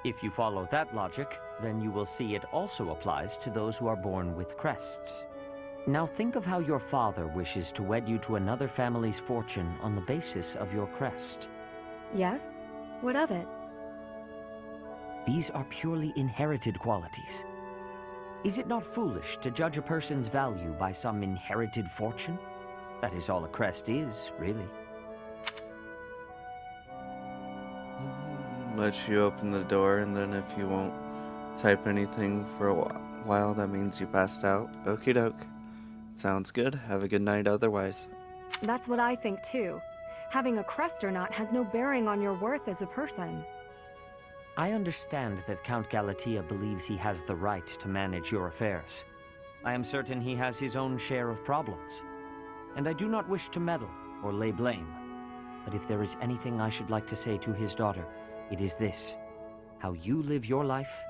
If you follow that logic, then you will see it also applies to those who are born with crests. Now think of how your father wishes to wed you to another family's fortune on the basis of your crest. Yes? What of it? These are purely inherited qualities. Is it not foolish to judge a person's value by some inherited fortune? That is all a crest is, really. Let you open the door, and then if you won't type anything for a while, that means you passed out. Okie doke. Sounds good. Have a good night otherwise. That's what I think too. Having a crest or not has no bearing on your worth as a person. I understand that Count Galatea believes he has the right to manage your affairs. I am certain he has his own share of problems. And I do not wish to meddle or lay blame. But if there is anything I should like to say to his daughter, it is this. How you live your life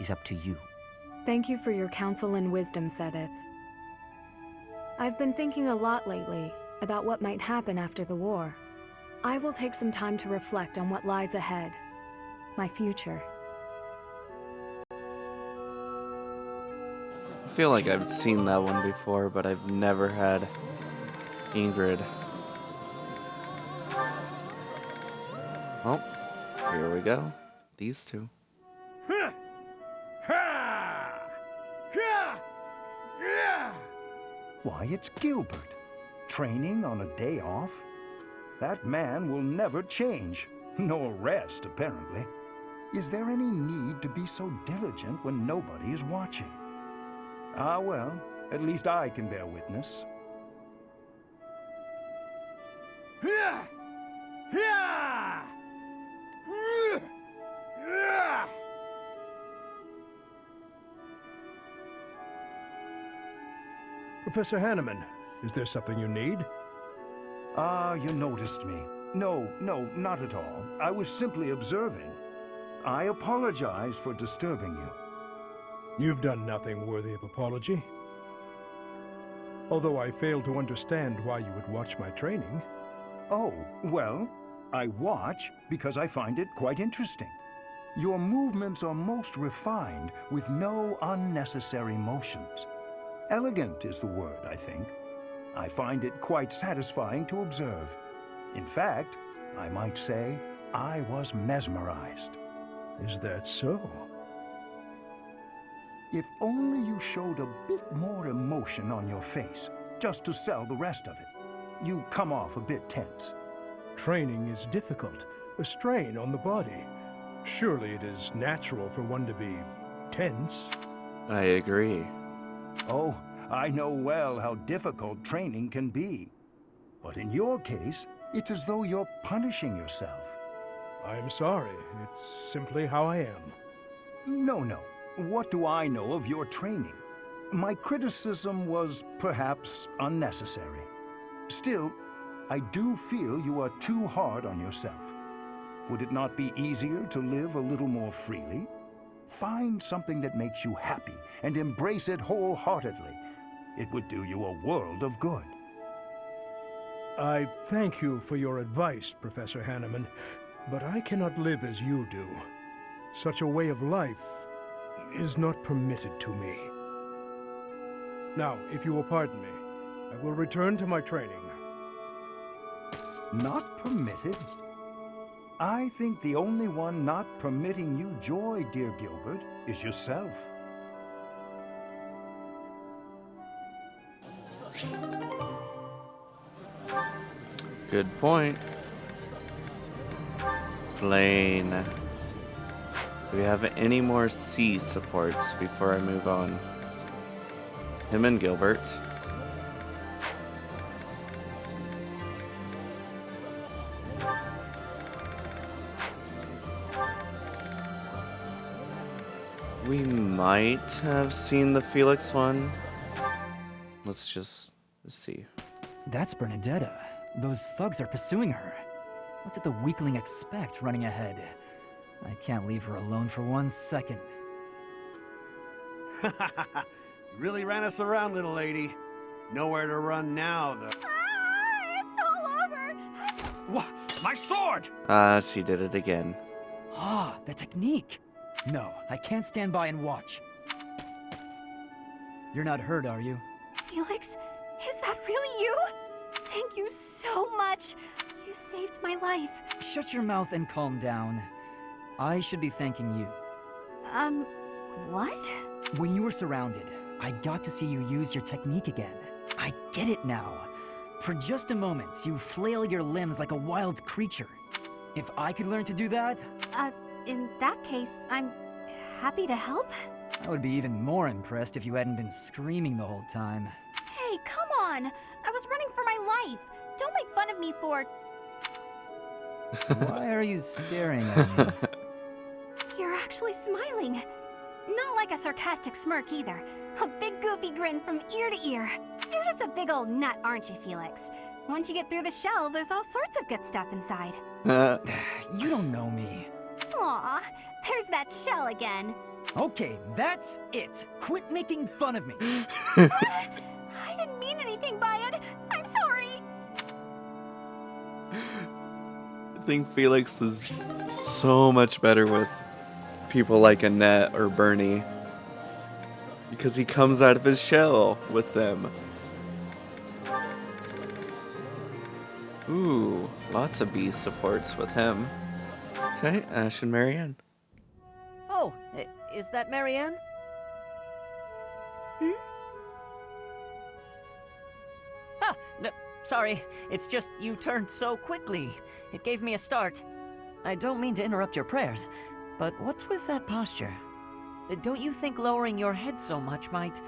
is up to you. Thank you for your counsel and wisdom, Seteth. I've been thinking a lot lately about what might happen after the war. I will take some time to reflect on what lies ahead. My future. I feel like I've seen that one before, but I've never had Ingrid. Oh, here we go. These two. Why, it's Gilbert. Training on a day off? That man will never change, nor rest, apparently. Is there any need to be so diligent when nobody is watching? Ah, well, at least I can bear witness. Professor Hanneman, is there something you need? Ah, you noticed me. No, not at all. I was simply observing. I apologize for disturbing you. You've done nothing worthy of apology. Although I fail to understand why you would watch my training. Oh, well, I watch because I find it quite interesting. Your movements are most refined, with no unnecessary motions. Elegant is the word, I think. I find it quite satisfying to observe. In fact, I might say I was mesmerized. Is that so? If only you showed a bit more emotion on your face, just to sell the rest of it. You come off a bit tense. Training is difficult, a strain on the body. Surely it is natural for one to be tense. I agree. Oh, I know well how difficult training can be. But in your case, it's as though you're punishing yourself. I'm sorry. It's simply how I am. No. What do I know of your training? My criticism was perhaps unnecessary. Still, I do feel you are too hard on yourself. Would it not be easier to live a little more freely? Find something that makes you happy and embrace it wholeheartedly. It would do you a world of good. I thank you for your advice, Professor Hanneman, but I cannot live as you do. Such a way of life is not permitted to me. Now, if you will pardon me, I will return to my training. Not permitted? I think the only one not permitting you joy, dear Gilbert, is yourself. Good point. Flane. Do we have any more C supports before I move on? Him and Gilbert. We might have seen the Felix one. Let's see. That's Bernadetta. Those thugs are pursuing her. What did the weakling expect running ahead? I can't leave her alone for 1 second. You really ran us around, little lady. Nowhere to run now, though. It's all over! What? My sword! She did it again. Ah, the technique! No, I can't stand by and watch. You're not hurt, are you? Felix, is that really you? Thank you so much. You saved my life. Shut your mouth and calm down. I should be thanking you. What? When you were surrounded, I got to see you use your technique again. I get it now. For just a moment, you flail your limbs like a wild creature. If I could learn to do that... In that case, I'm happy to help. I would be even more impressed if you hadn't been screaming the whole time. Hey, come on! I was running for my life! Don't make fun of me for... Why are you staring at me? You're actually smiling. Not like a sarcastic smirk either. A big goofy grin from ear to ear. You're just a big old nut, aren't you, Felix? Once you get through the shell, there's all sorts of good stuff inside. You don't know me. Aw, there's that shell again. Okay, that's it. Quit making fun of me. I didn't mean anything by it. I'm sorry. I think Felix is so much better with people like Annette or Bernie. Because he comes out of his shell with them. Ooh, lots of B supports with him. Okay, Ash and Marianne. Oh, is that Marianne? Ah, no, sorry. It's just you turned so quickly. It gave me a start. I don't mean to interrupt your prayers, but what's with that posture? Don't you think lowering your head so much might,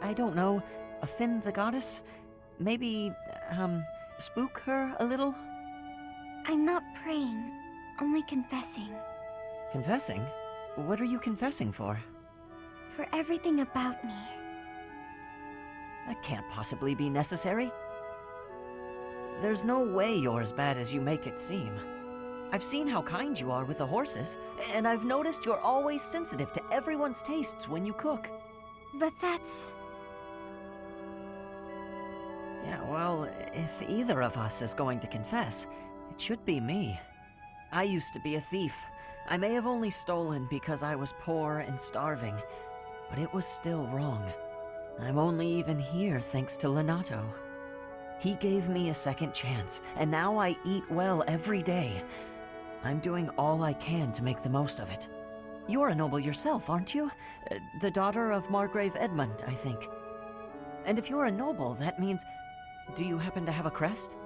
I don't know, offend the goddess? Maybe, spook her a little? I'm not praying, only confessing. Confessing? What are you confessing for? For everything about me. That can't possibly be necessary. There's no way you're as bad as you make it seem. I've seen how kind you are with the horses, and I've noticed you're always sensitive to everyone's tastes when you cook. But that's... Yeah, well, if either of us is going to confess, it should be me. I used to be a thief. I may have only stolen because I was poor and starving, but it was still wrong. I'm only even here thanks to Lenato. He gave me a second chance, and now I eat well every day. I'm doing all I can to make the most of it. You're a noble yourself, aren't you? The daughter of Margrave Edmund, I think. And if you're a noble, that means... Do you happen to have a crest?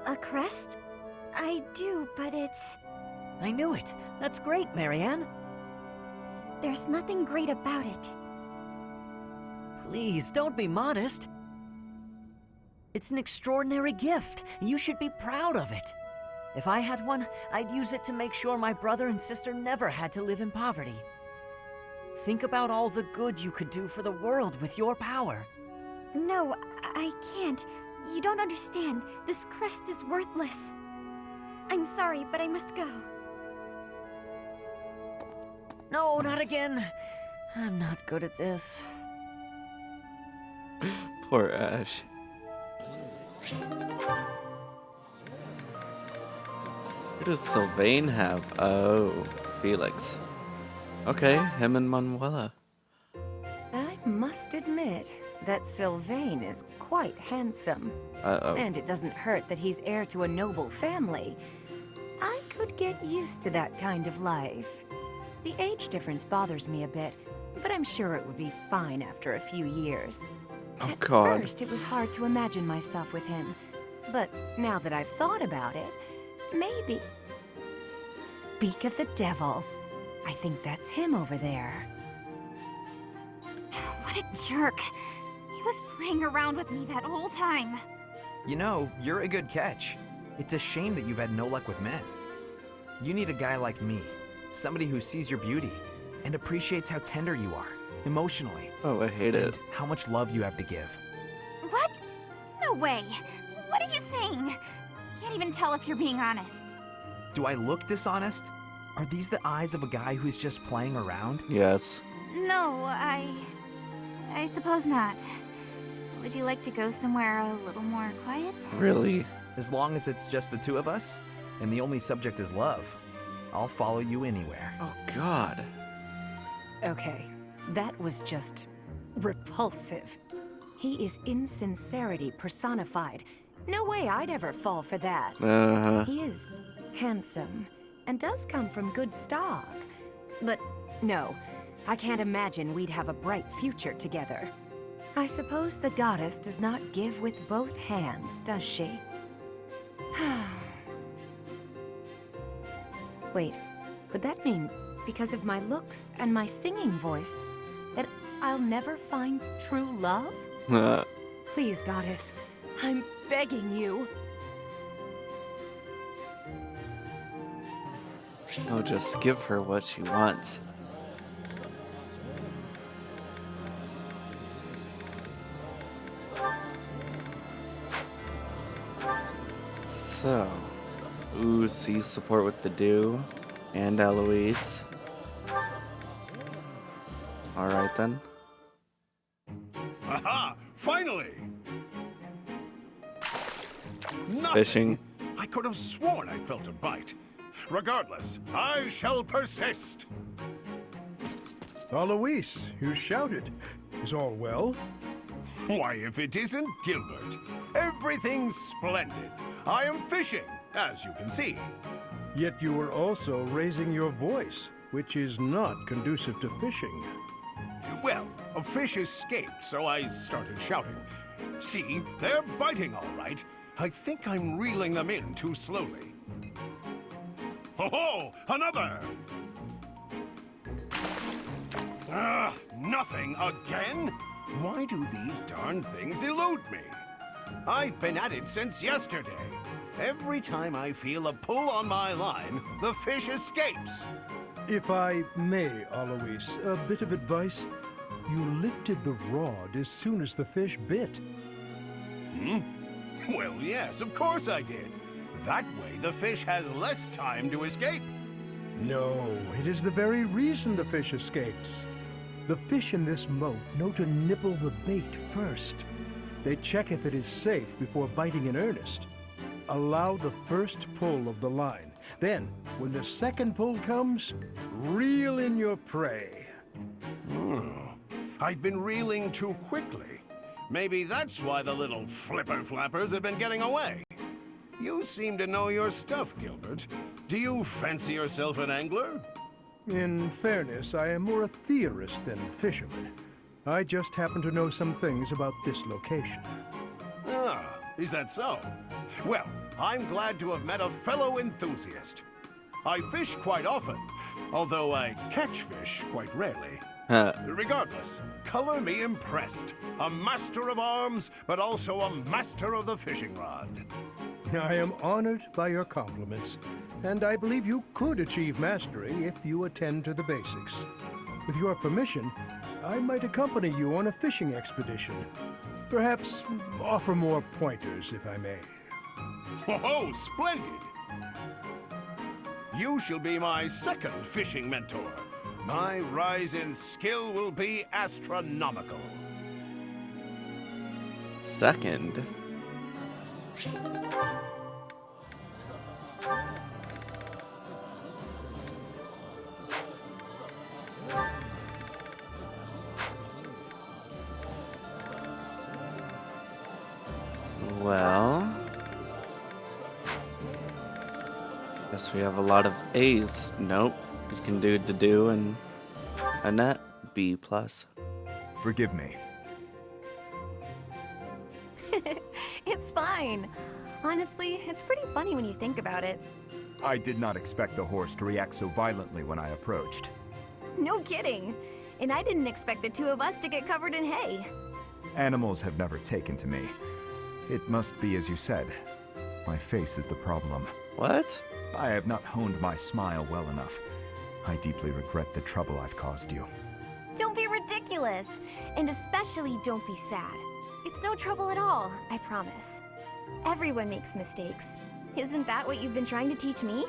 A crest? I do, but it's... I knew it. That's great, Marianne. There's nothing great about it. Please, don't be modest. It's an extraordinary gift. You should be proud of it. If I had one, I'd use it to make sure my brother and sister never had to live in poverty. Think about all the good you could do for the world with your power. No, I can't. You don't understand. This crest is worthless. I'm sorry, but I must go. No, not again. I'm not good at this. Poor Ash. Who does Sylvain have? Oh, Felix. Okay, him and Manuela. I must must admit that Sylvain is quite handsome. Uh-oh. And it doesn't hurt that he's heir to a noble family. I could get used to that kind of life. The age difference bothers me a bit, but I'm sure it would be fine after a few years. Oh, At God. first, it was hard to imagine myself with him. But now that I've thought about it, maybe... Speak of the devil. I think that's him over there. What a jerk. He was playing around with me that whole time. You know, you're a good catch. It's a shame that you've had no luck with men. You need a guy like me, somebody who sees your beauty and appreciates how tender you are, emotionally. Oh, I hate and it. how much love you have to give. What? No way. What are you saying? Can't even tell if you're being honest. Do I look dishonest? Are these the eyes of a guy who's just playing around? Yes. No, I suppose not. Would you like to go somewhere a little more quiet? Really? As long as it's just the two of us, and the only subject is love, I'll follow you anywhere. Oh, God. Okay, that was just repulsive. He is insincerity personified. No way I'd ever fall for that. Uh-huh. He is handsome and does come from good stock. But no, I can't imagine we'd have a bright future together. I suppose the goddess does not give with both hands, does she? Wait, could that mean because of my looks and my singing voice that I'll never find true love? Please, goddess, I'm begging you. Oh, just give her what she wants. So, ooh, see support with the Dew and Eloise. Alright then. Aha! Finally! Nothing. Fishing. I could have sworn I felt a bite. Regardless, I shall persist. Eloise, you shouted. Is all well? Why, if it isn't Gilbert. Everything's splendid. I am fishing, as you can see. Yet you were also raising your voice, which is not conducive to fishing. Well, a fish escaped, so I started shouting. See, they're biting all right. I think I'm reeling them in too slowly. Ho-ho! Another! Nothing again? Why do these darn things elude me? I've been at it since yesterday. Every time I feel a pull on my line, the fish escapes. If I may, Eloise, a bit of advice. You lifted the rod as soon as the fish bit. Hmm? Well, yes, of course I did. That way the fish has less time to escape. No, it is the very reason the fish escapes. The fish in this moat know to nibble the bait first. They check if it is safe before biting in earnest. Allow the first pull of the line. Then, when the second pull comes, reel in your prey. I've been reeling too quickly. Maybe that's why the little flipper-flappers have been getting away. You seem to know your stuff, Gilbert. Do you fancy yourself an angler? In fairness, I am more a theorist than fisherman. I just happen to know some things about this location. Ah, is that so? Well, I'm glad to have met a fellow enthusiast. I fish quite often, although I catch fish quite rarely. Regardless, color me impressed. A master of arms, but also a master of the fishing rod. I am honored by your compliments, and I believe you could achieve mastery if you attend to the basics. With your permission, I might accompany you on a fishing expedition. Perhaps offer more pointers, if I may. Oh, splendid! You shall be my second fishing mentor. My rise in skill will be astronomical. Second? Well, guess we have a lot of A's. Nope. You can do and a net B+. Forgive me. It's fine. Honestly, it's pretty funny when you think about it. I did not expect the horse to react so violently when I approached. No kidding. And I didn't expect the two of us to get covered in hay. Animals have never taken to me. It must be as you said. My face is the problem. What? I have not honed my smile well enough. I deeply regret the trouble I've caused you. Don't be ridiculous. And especially don't be sad. It's no trouble at all, I promise. Everyone makes mistakes. Isn't that what you've been trying to teach me?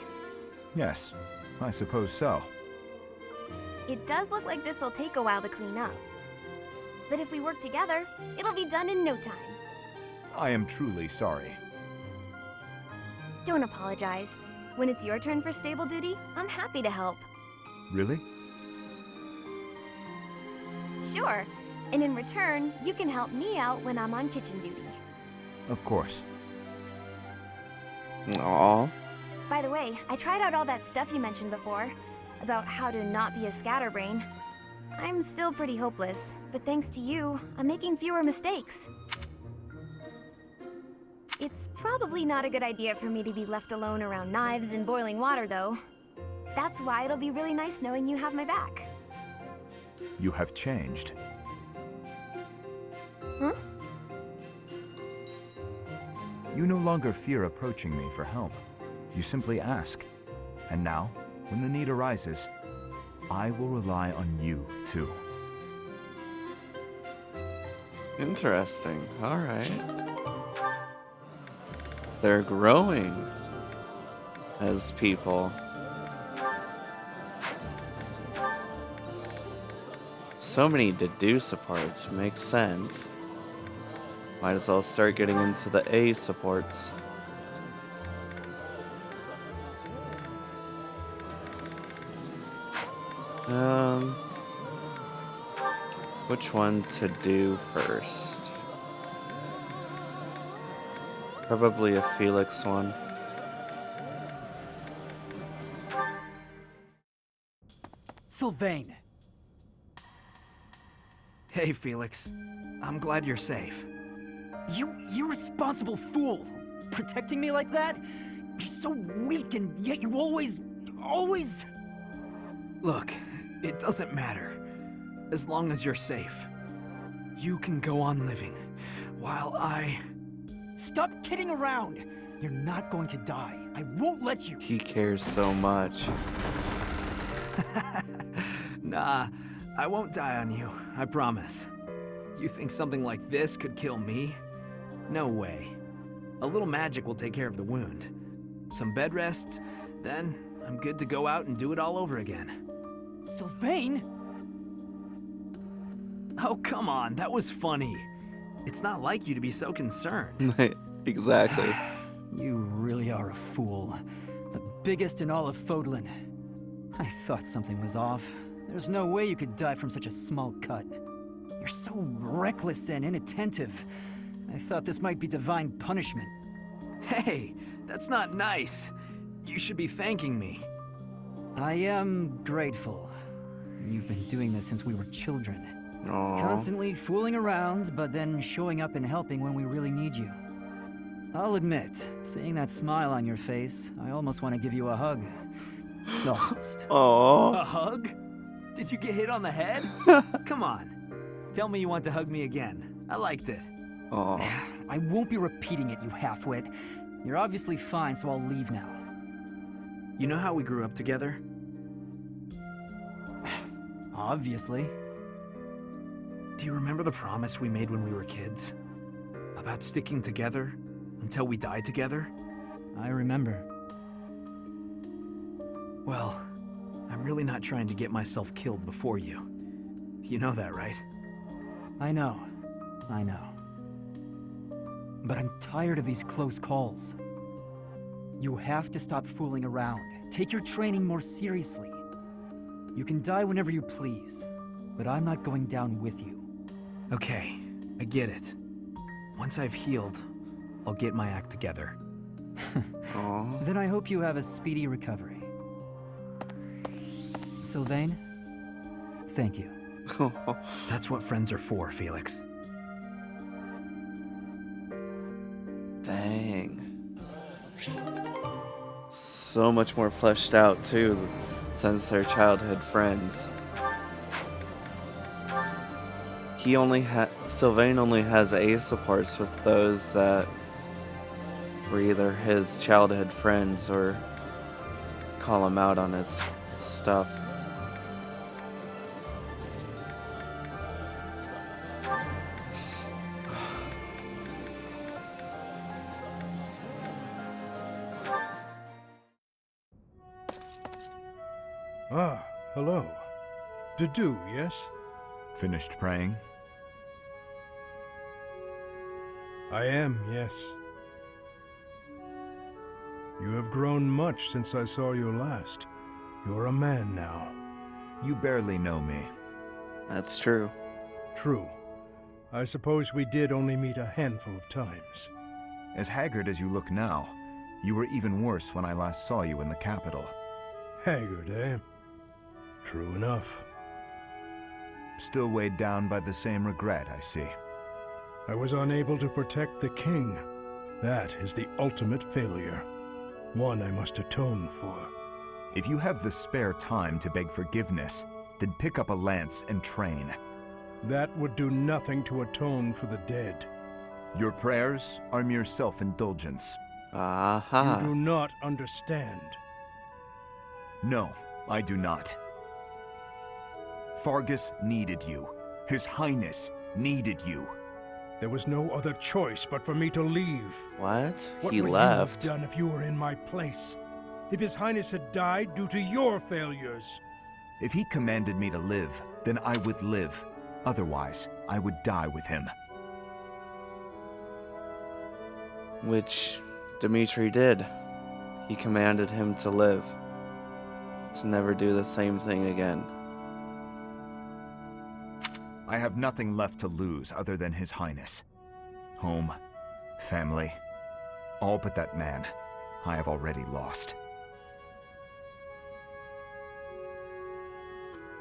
Yes, I suppose so. It does look like this'll take a while to clean up. But if we work together, it'll be done in no time. I am truly sorry. Don't apologize. When it's your turn for stable duty, I'm happy to help. Really? Sure. And in return, you can help me out when I'm on kitchen duty. Of course. Aww. By the way, I tried out all that stuff you mentioned before, about how to not be a scatterbrain. I'm still pretty hopeless, but thanks to you, I'm making fewer mistakes. It's probably not a good idea for me to be left alone around knives and boiling water, though. That's why it'll be really nice knowing you have my back. You have changed. Huh? You no longer fear approaching me for help. You simply ask. And now, when the need arises, I will rely on you, too. Interesting. Alright. They're growing as people. So many deduce parts. Makes sense. Might as well start getting into the A supports. Which one to do first? Probably a Felix one. Sylvain! Hey, Felix. I'm glad you're safe. You irresponsible fool! Protecting me like that? You're so weak and yet you always... Look, it doesn't matter. As long as you're safe. You can go on living, while I... Stop kidding around! You're not going to die. I won't let you! He cares so much. Nah, I won't die on you, I promise. You think something like this could kill me? No way. A little magic will take care of the wound. Some bed rest, then I'm good to go out and do it all over again. Sylvain? Oh, come on, that was funny. It's not like you to be so concerned. Exactly. You really are a fool. The biggest in all of Fodlan. I thought something was off. There's no way you could die from such a small cut. You're so reckless and inattentive. I thought this might be divine punishment. Hey, that's not nice. You should be thanking me. I am grateful. You've been doing this since we were children. Aww. Constantly fooling around, but then showing up and helping when we really need you. I'll admit, seeing that smile on your face, I almost want to give you a hug. Almost. Aww. A hug? Did you get hit on the head? Come on. Tell me you want to hug me again. I liked it. Aww. I won't be repeating it, you halfwit. You're obviously fine, so I'll leave now. You know how we grew up together? Obviously. Do you remember the promise we made when we were kids? About sticking together until we die together? I remember. Well, I'm really not trying to get myself killed before you. You know that, right? I know. But I'm tired of these close calls. You have to stop fooling around. Take your training more seriously. You can die whenever you please, but I'm not going down with you. Okay, I get it. Once I've healed, I'll get my act together. Then I hope you have a speedy recovery. Sylvain, thank you. That's what friends are for, Felix. Dang. So much more fleshed out too, since they're childhood friends. Sylvain only has ace supports with those that were either his childhood friends or call him out on his stuff. Ah, hello. Dedu, yes? Finished praying? I am, yes. You have grown much since I saw you last. You're a man now. You barely know me. That's true. True. I suppose we did only meet a handful of times. As haggard as you look now, you were even worse when I last saw you in the capital. Haggard, eh? True enough. Still weighed down by the same regret, I see. I was unable to protect the king. That is the ultimate failure. One I must atone for. If you have the spare time to beg forgiveness, then pick up a lance and train. That would do nothing to atone for the dead. Your prayers are mere self-indulgence. Aha. You do not understand. No, I do not. Fargus needed you. His Highness needed you. There was no other choice but for me to leave. What? What He would left. you have done if you were in my place? If His Highness had died due to your failures? If he commanded me to live, then I would live. Otherwise, I would die with him. Which Dimitri did. He commanded him to live. To never do the same thing again. I have nothing left to lose other than His Highness. Home, family, all but that man I have already lost.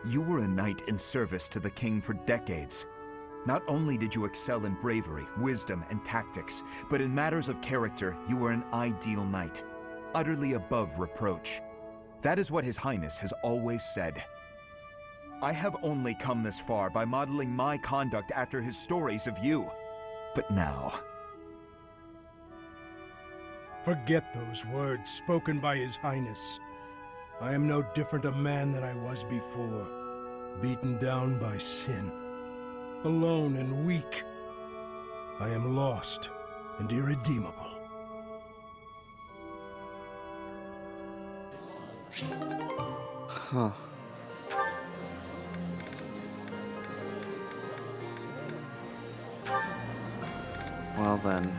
You were a knight in service to the king for decades. Not only did you excel in bravery, wisdom, and tactics, but in matters of character, you were an ideal knight, utterly above reproach. That is what His Highness has always said. I have only come this far by modeling my conduct after his stories of you. But now... Forget those words spoken by His Highness. I am no different a man than I was before, beaten down by sin, alone and weak. I am lost and irredeemable. Huh. Well then.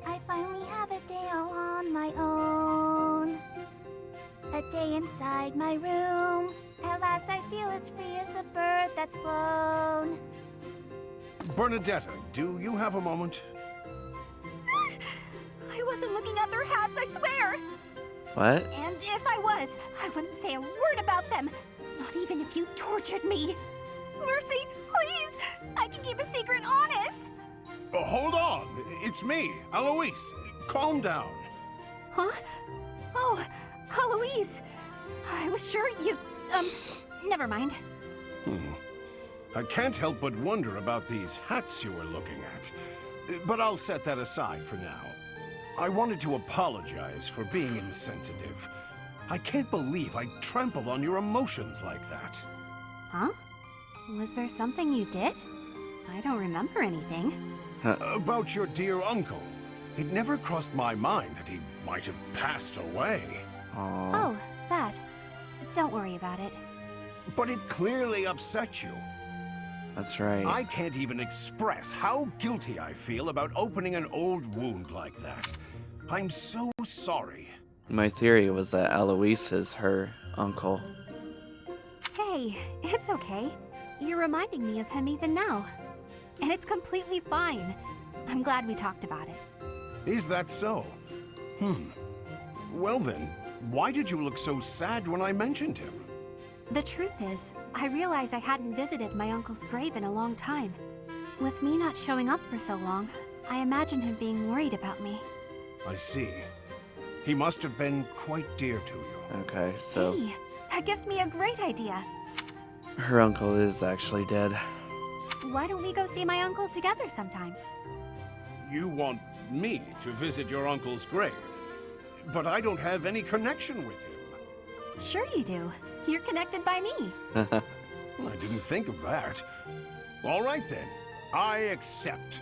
I finally have a day all on my own. A day inside my room. At last I feel as free as a bird that's flown. Bernadetta, do you have a moment? I wasn't looking at their hats, I swear! What? And if I was, I wouldn't say a word about them. Not even if you tortured me. Mercy, please! I can keep a secret honest! Hold on! It's me, Eloise. Calm down. Huh? Oh, Eloise. I was sure you... never mind. I can't help but wonder about these hats you were looking at. But I'll set that aside for now. I wanted to apologize for being insensitive. I can't believe I trampled on your emotions like that. Huh? Was there something you did? I don't remember anything. About your dear uncle. It never crossed my mind that he might have passed away. Oh, that. Don't worry about it. But it clearly upset you. That's right. I can't even express how guilty I feel about opening an old wound like that. I'm so sorry. My theory was that Eloise is her uncle. Hey, it's okay. you're reminding me of him even now. And it's completely fine. I'm glad we talked about it. Is that so? Well then, why did you look so sad when I mentioned him? The truth is, I realized I hadn't visited my uncle's grave in a long time. With me not showing up for so long, I imagined him being worried about me. I see. He must have been quite dear to you. Okay, so Hey, that gives me a great idea. her uncle is actually dead. Why don't we go see my uncle together sometime? You want me to visit your uncle's grave, but I don't have any connection with him. Sure you do. You're connected by me. I didn't think of that. All right then, I accept.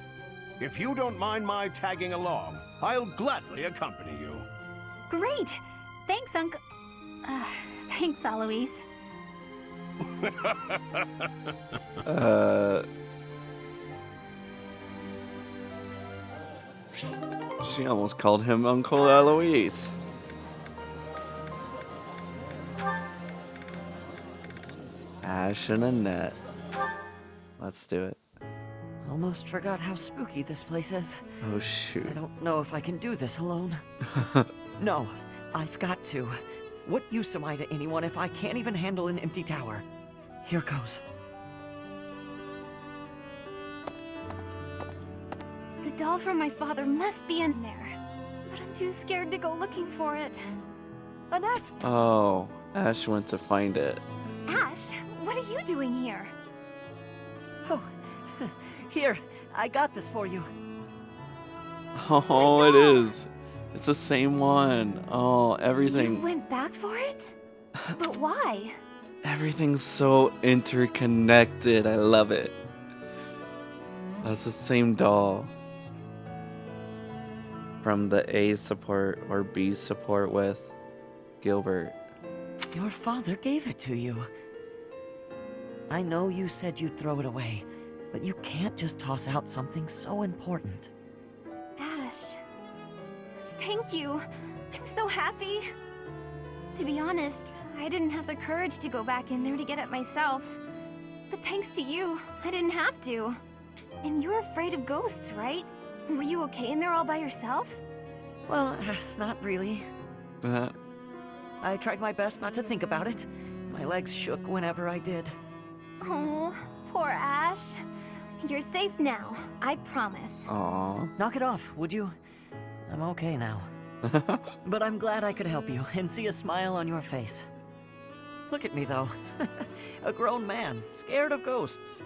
If you don't mind my tagging along, I'll gladly accompany you. Great! Thanks, Uncle... thanks, Alois. She almost called him Uncle Alois. Ash in a net. Let's do it. Almost forgot how spooky this place is. Oh shoot. I don't know if I can do this alone. No, I've got to. What use am I to anyone if I can't even handle an empty tower? Here goes. The doll from my father must be in there. But I'm too scared to go looking for it. Annette! Oh, Ash went to find it. Ash, what are you doing here? Oh, here, I got this for you. Oh, it is. It's the same one. Oh, everything. You went back for it? But why? Everything's so interconnected. I love it. That's the same doll from the A support or B support with Gilbert. Your father gave it to you. I know you said you'd throw it away, but you can't just toss out something so important. Ash, thank you. I'm so happy. To be honest, I didn't have the courage to go back in there to get it myself. But thanks to you, I didn't have to. And you're afraid of ghosts, right? Were you okay in there all by yourself? Well, not really. I tried my best not to think about it. My legs shook whenever I did. Oh, poor Ash. You're safe now, I promise. Aww. Knock it off, would you? I'm okay now. But I'm glad I could help you and see a smile on your face. Look at me, though. A grown man, scared of ghosts.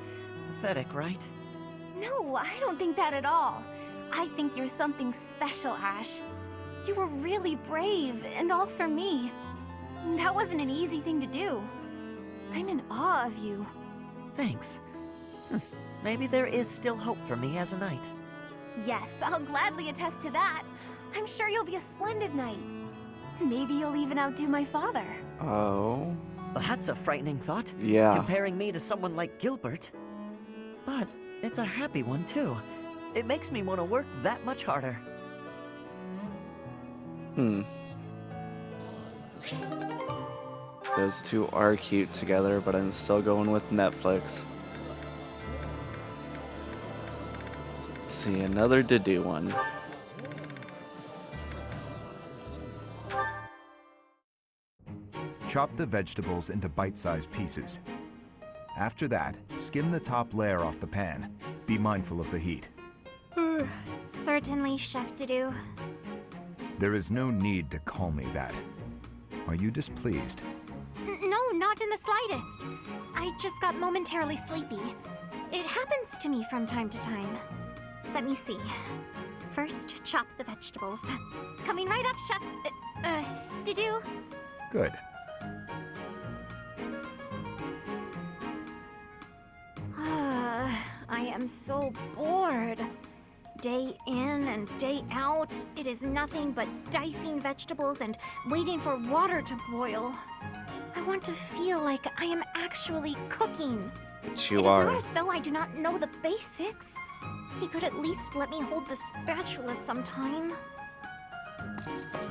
Pathetic, right? No, I don't think that at all. I think you're something special, Ash. You were really brave, and all for me. That wasn't an easy thing to do. I'm in awe of you. Thanks. Maybe there is still hope for me as a knight. Yes, I'll gladly attest to that. I'm sure you'll be a splendid knight. Maybe you'll even outdo my father. Oh. That's a frightening thought. Yeah. Comparing me to someone like Gilbert. But it's a happy one, too. It makes me want to work that much harder. Those two are cute together, but I'm still going with Netflix. Let's see, another to do one. Chop the vegetables into bite-sized pieces. After that, skim the top layer off the pan. Be mindful of the heat. Certainly, Chef to-do. There is no need to call me that. Are you displeased? No, not in the slightest. I just got momentarily sleepy. It happens to me from time to time. Let me see. First, chop the vegetables. Coming right up, Chef. To-do. Good. I am so bored. Day in and day out, it is nothing but dicing vegetables and waiting for water to boil. I want to feel like I am actually cooking. But you It are. is not as though I do not know the basics. He could at least let me hold the spatula sometime.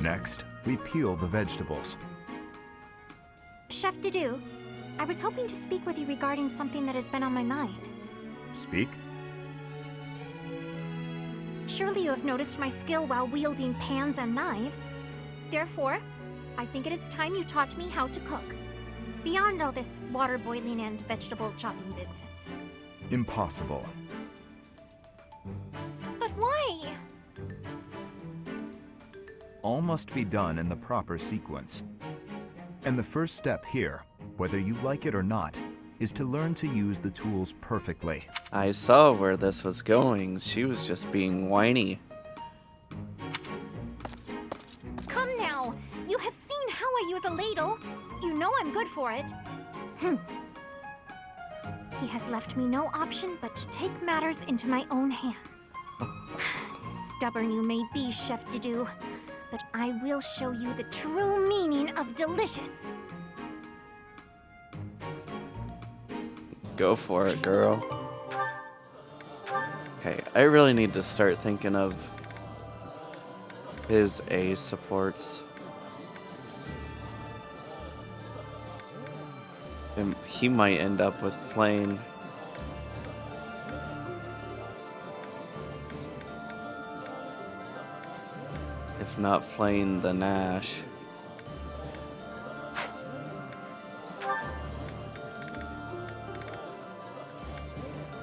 Next, we peel the vegetables. Chef to-do, I was hoping to speak with you regarding something that has been on my mind. Speak? Surely you have noticed my skill while wielding pans and knives. Therefore, I think it is time you taught me how to cook. Beyond all this water boiling and vegetable chopping business. Impossible. But why? All must be done in the proper sequence. And the first step here, whether you like it or not, is to learn to use the tools perfectly. I saw where this was going. She was just being whiny. Come now! You have seen how I use a ladle. You know I'm good for it. He has left me no option but to take matters into my own hands. Stubborn you may be, Chef Dedue, but I will show you the true meaning of delicious. Go for it, girl. Okay, I really need to start thinking of his A supports. And he might end up with Flame. If not Flame, then Nash.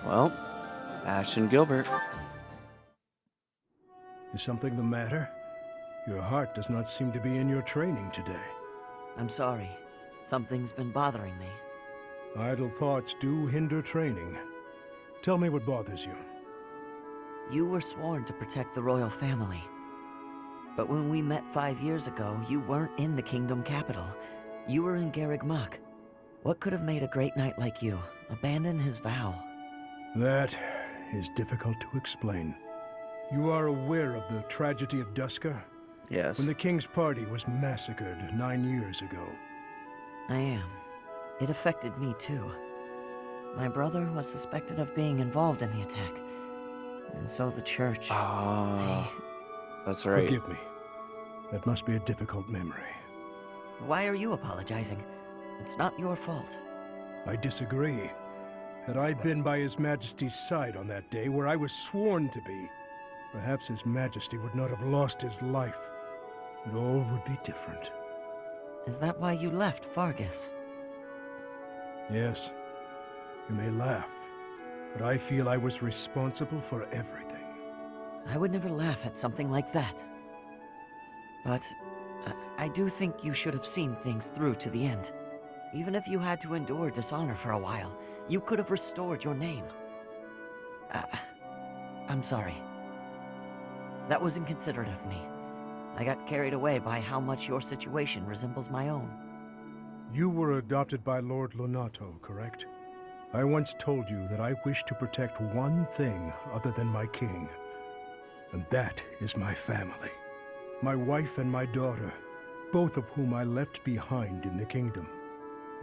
Well, Ash and Gilbert. Is something the matter? Your heart does not seem to be in your training today. I'm sorry. Something's been bothering me. Idle thoughts do hinder training. Tell me what bothers you. You were sworn to protect the royal family. But when we met 5 years ago, you weren't in the kingdom capital. You were in Garreg Mach. What could have made a great knight like you abandon his vow? That is difficult to explain. You are aware of the tragedy of Duska? Yes. When the king's party was massacred 9 years ago. I am. It affected me too. My brother was suspected of being involved in the attack. And so the church... That's right. Forgive me. That must be a difficult memory. Why are you apologizing? It's not your fault. I disagree. Had I been by His Majesty's side on that day where I was sworn to be, perhaps His Majesty would not have lost his life, and all would be different. Is that why you left Fargus? Yes. You may laugh, but I feel I was responsible for everything. I would never laugh at something like that. But I do think you should have seen things through to the end. Even if you had to endure dishonor for a while, you could have restored your name. I'm sorry. That was inconsiderate of me. I got carried away by how much your situation resembles my own. You were adopted by Lord Lonato, correct? I once told you that I wish to protect one thing other than my king. And that is my family. My wife and my daughter, both of whom I left behind in the kingdom.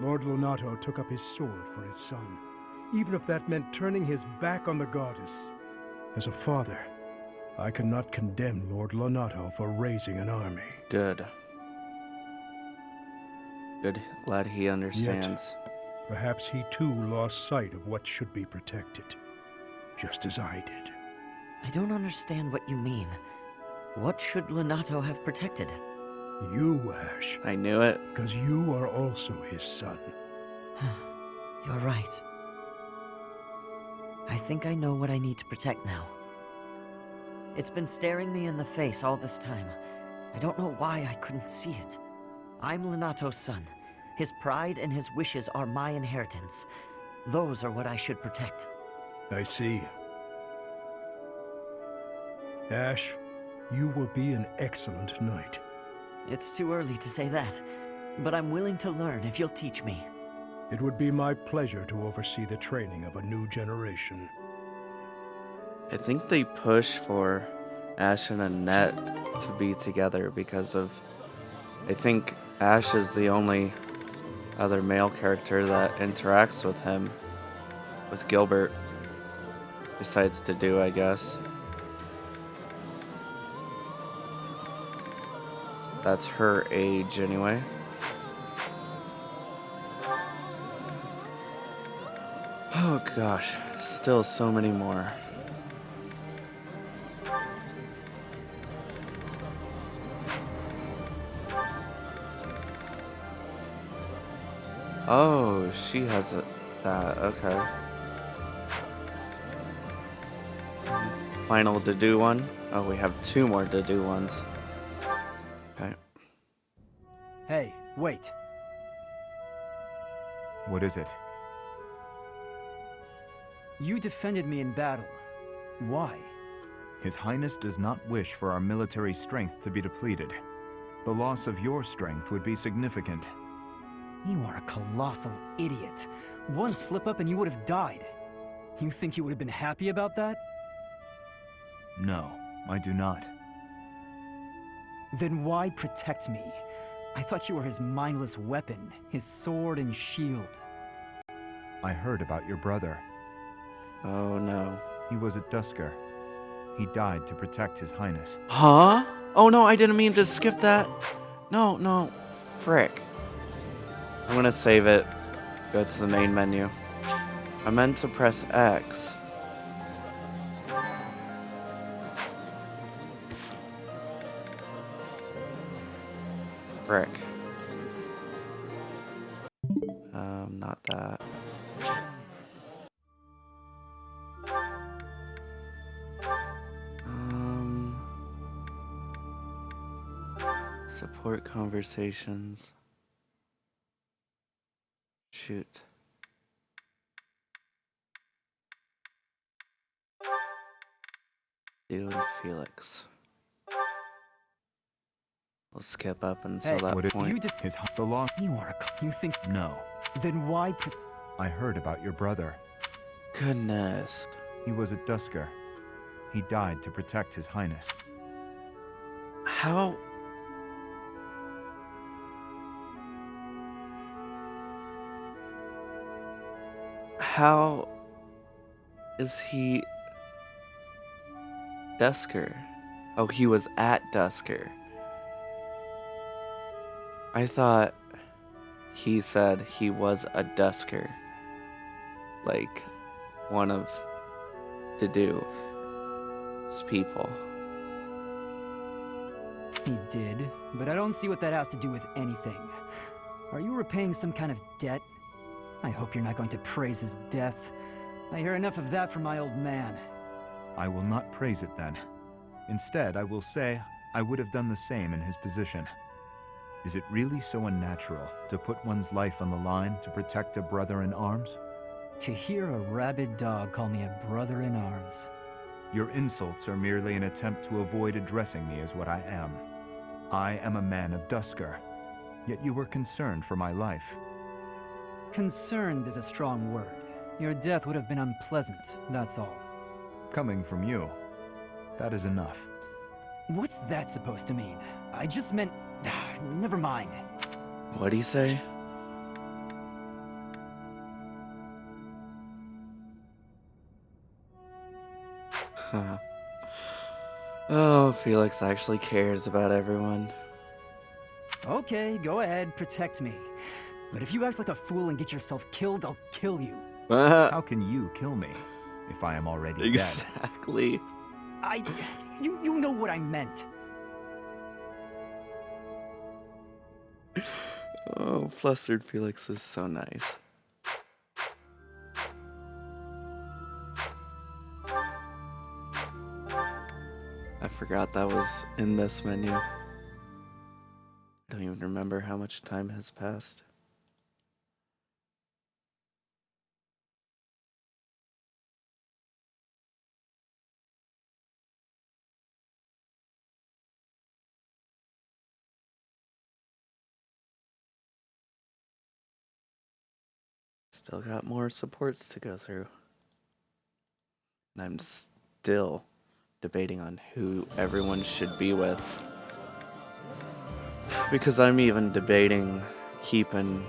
Lord Lonato took up his sword for his son, even if that meant turning his back on the goddess. As a father, I cannot condemn Lord Lonato for raising an army. Good. Good. Glad he understands. Yet, perhaps he too lost sight of what should be protected, just as I did. I don't understand what you mean. What should Lonato have protected? You, Ash. I knew it. Because you are also his son. You're right. I think I know what I need to protect now. It's been staring me in the face all this time. I don't know why I couldn't see it. I'm Lonato's son. His pride and his wishes are my inheritance. Those are what I should protect. I see. Ash, you will be an excellent knight. It's too early to say that, but I'm willing to learn if you'll teach me. It would be my pleasure to oversee the training of a new generation. I think they push for Ash and Annette to be together because of... I think Ash is the only other male character that interacts with him, with Gilbert, besides Dedue, I guess. That's her age, anyway. Oh gosh, still so many more. Oh, she has that, okay. Final to do one. Oh, we have 2 more to do ones. Okay. Hey, wait. What is it? You defended me in battle. Why? His Highness does not wish for our military strength to be depleted. The loss of your strength would be significant. You are a colossal idiot. One slip-up and you would have died. You think you would have been happy about that? No, I do not. Then why protect me? I thought you were his mindless weapon, his sword and shield. I heard about your brother. Oh no. He was a Dusker. He died to protect His Highness. Huh? Oh no, I didn't mean to skip that. No. Frick. I'm gonna save it. Go to the main menu. I meant to press X. Frick. Not that. Support conversations. Shoot. You and Felix. We'll skip up until that point. You did the law. You are you think No. Then why I heard about your brother. Goodness. He was a Dusker. He died to protect His Highness. How? How is he Dusker? Oh, he was at Dusker. I thought he said he was a Dusker. Like one of Dedue's people. He did, but I don't see what that has to do with anything. Are you repaying some kind of debt? I hope you're not going to praise his death. I hear enough of that from my old man. I will not praise it then. Instead, I will say I would have done the same in his position. Is it really so unnatural to put one's life on the line to protect a brother in arms? To hear a rabid dog call me a brother in arms. Your insults are merely an attempt to avoid addressing me as what I am. I am a man of Dusker, yet you were concerned for my life. Concerned is a strong word. Your death would have been unpleasant, that's all. Coming from you, that is enough. What's that supposed to mean? I just meant... never mind. What'd he say? Oh, Felix actually cares about everyone. Okay, go ahead, protect me. But if you act like a fool and get yourself killed, I'll kill you. How can you kill me if I am already dead? Exactly. You know what I meant. Oh, flustered Felix is so nice. I forgot that was in this menu. I don't even remember how much time has passed. Still got more supports to go through. And I'm still debating on who everyone should be with. Because I'm even debating keeping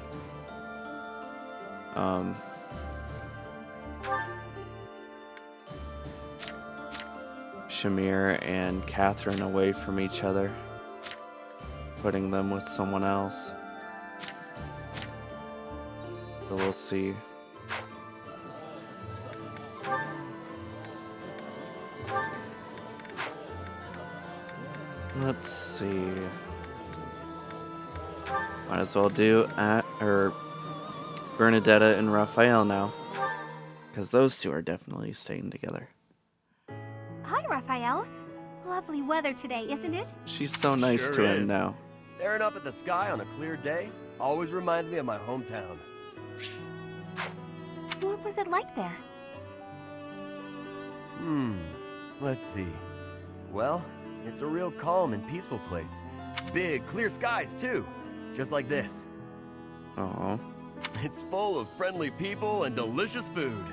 Shamir and Catherine away from each other, putting them with someone else. So we'll see. Let's see. Might as well do Bernadetta and Raphael now, because those two are definitely staying together. Hi, Raphael. Lovely weather today, isn't it? She's so nice Sure to him is. now. Staring up at the sky on a clear day always reminds me of my hometown. What was it like there? Let's see. Well, it's a real calm and peaceful place. Big, clear skies, too. Just like this. Aww. It's full of friendly people and delicious food.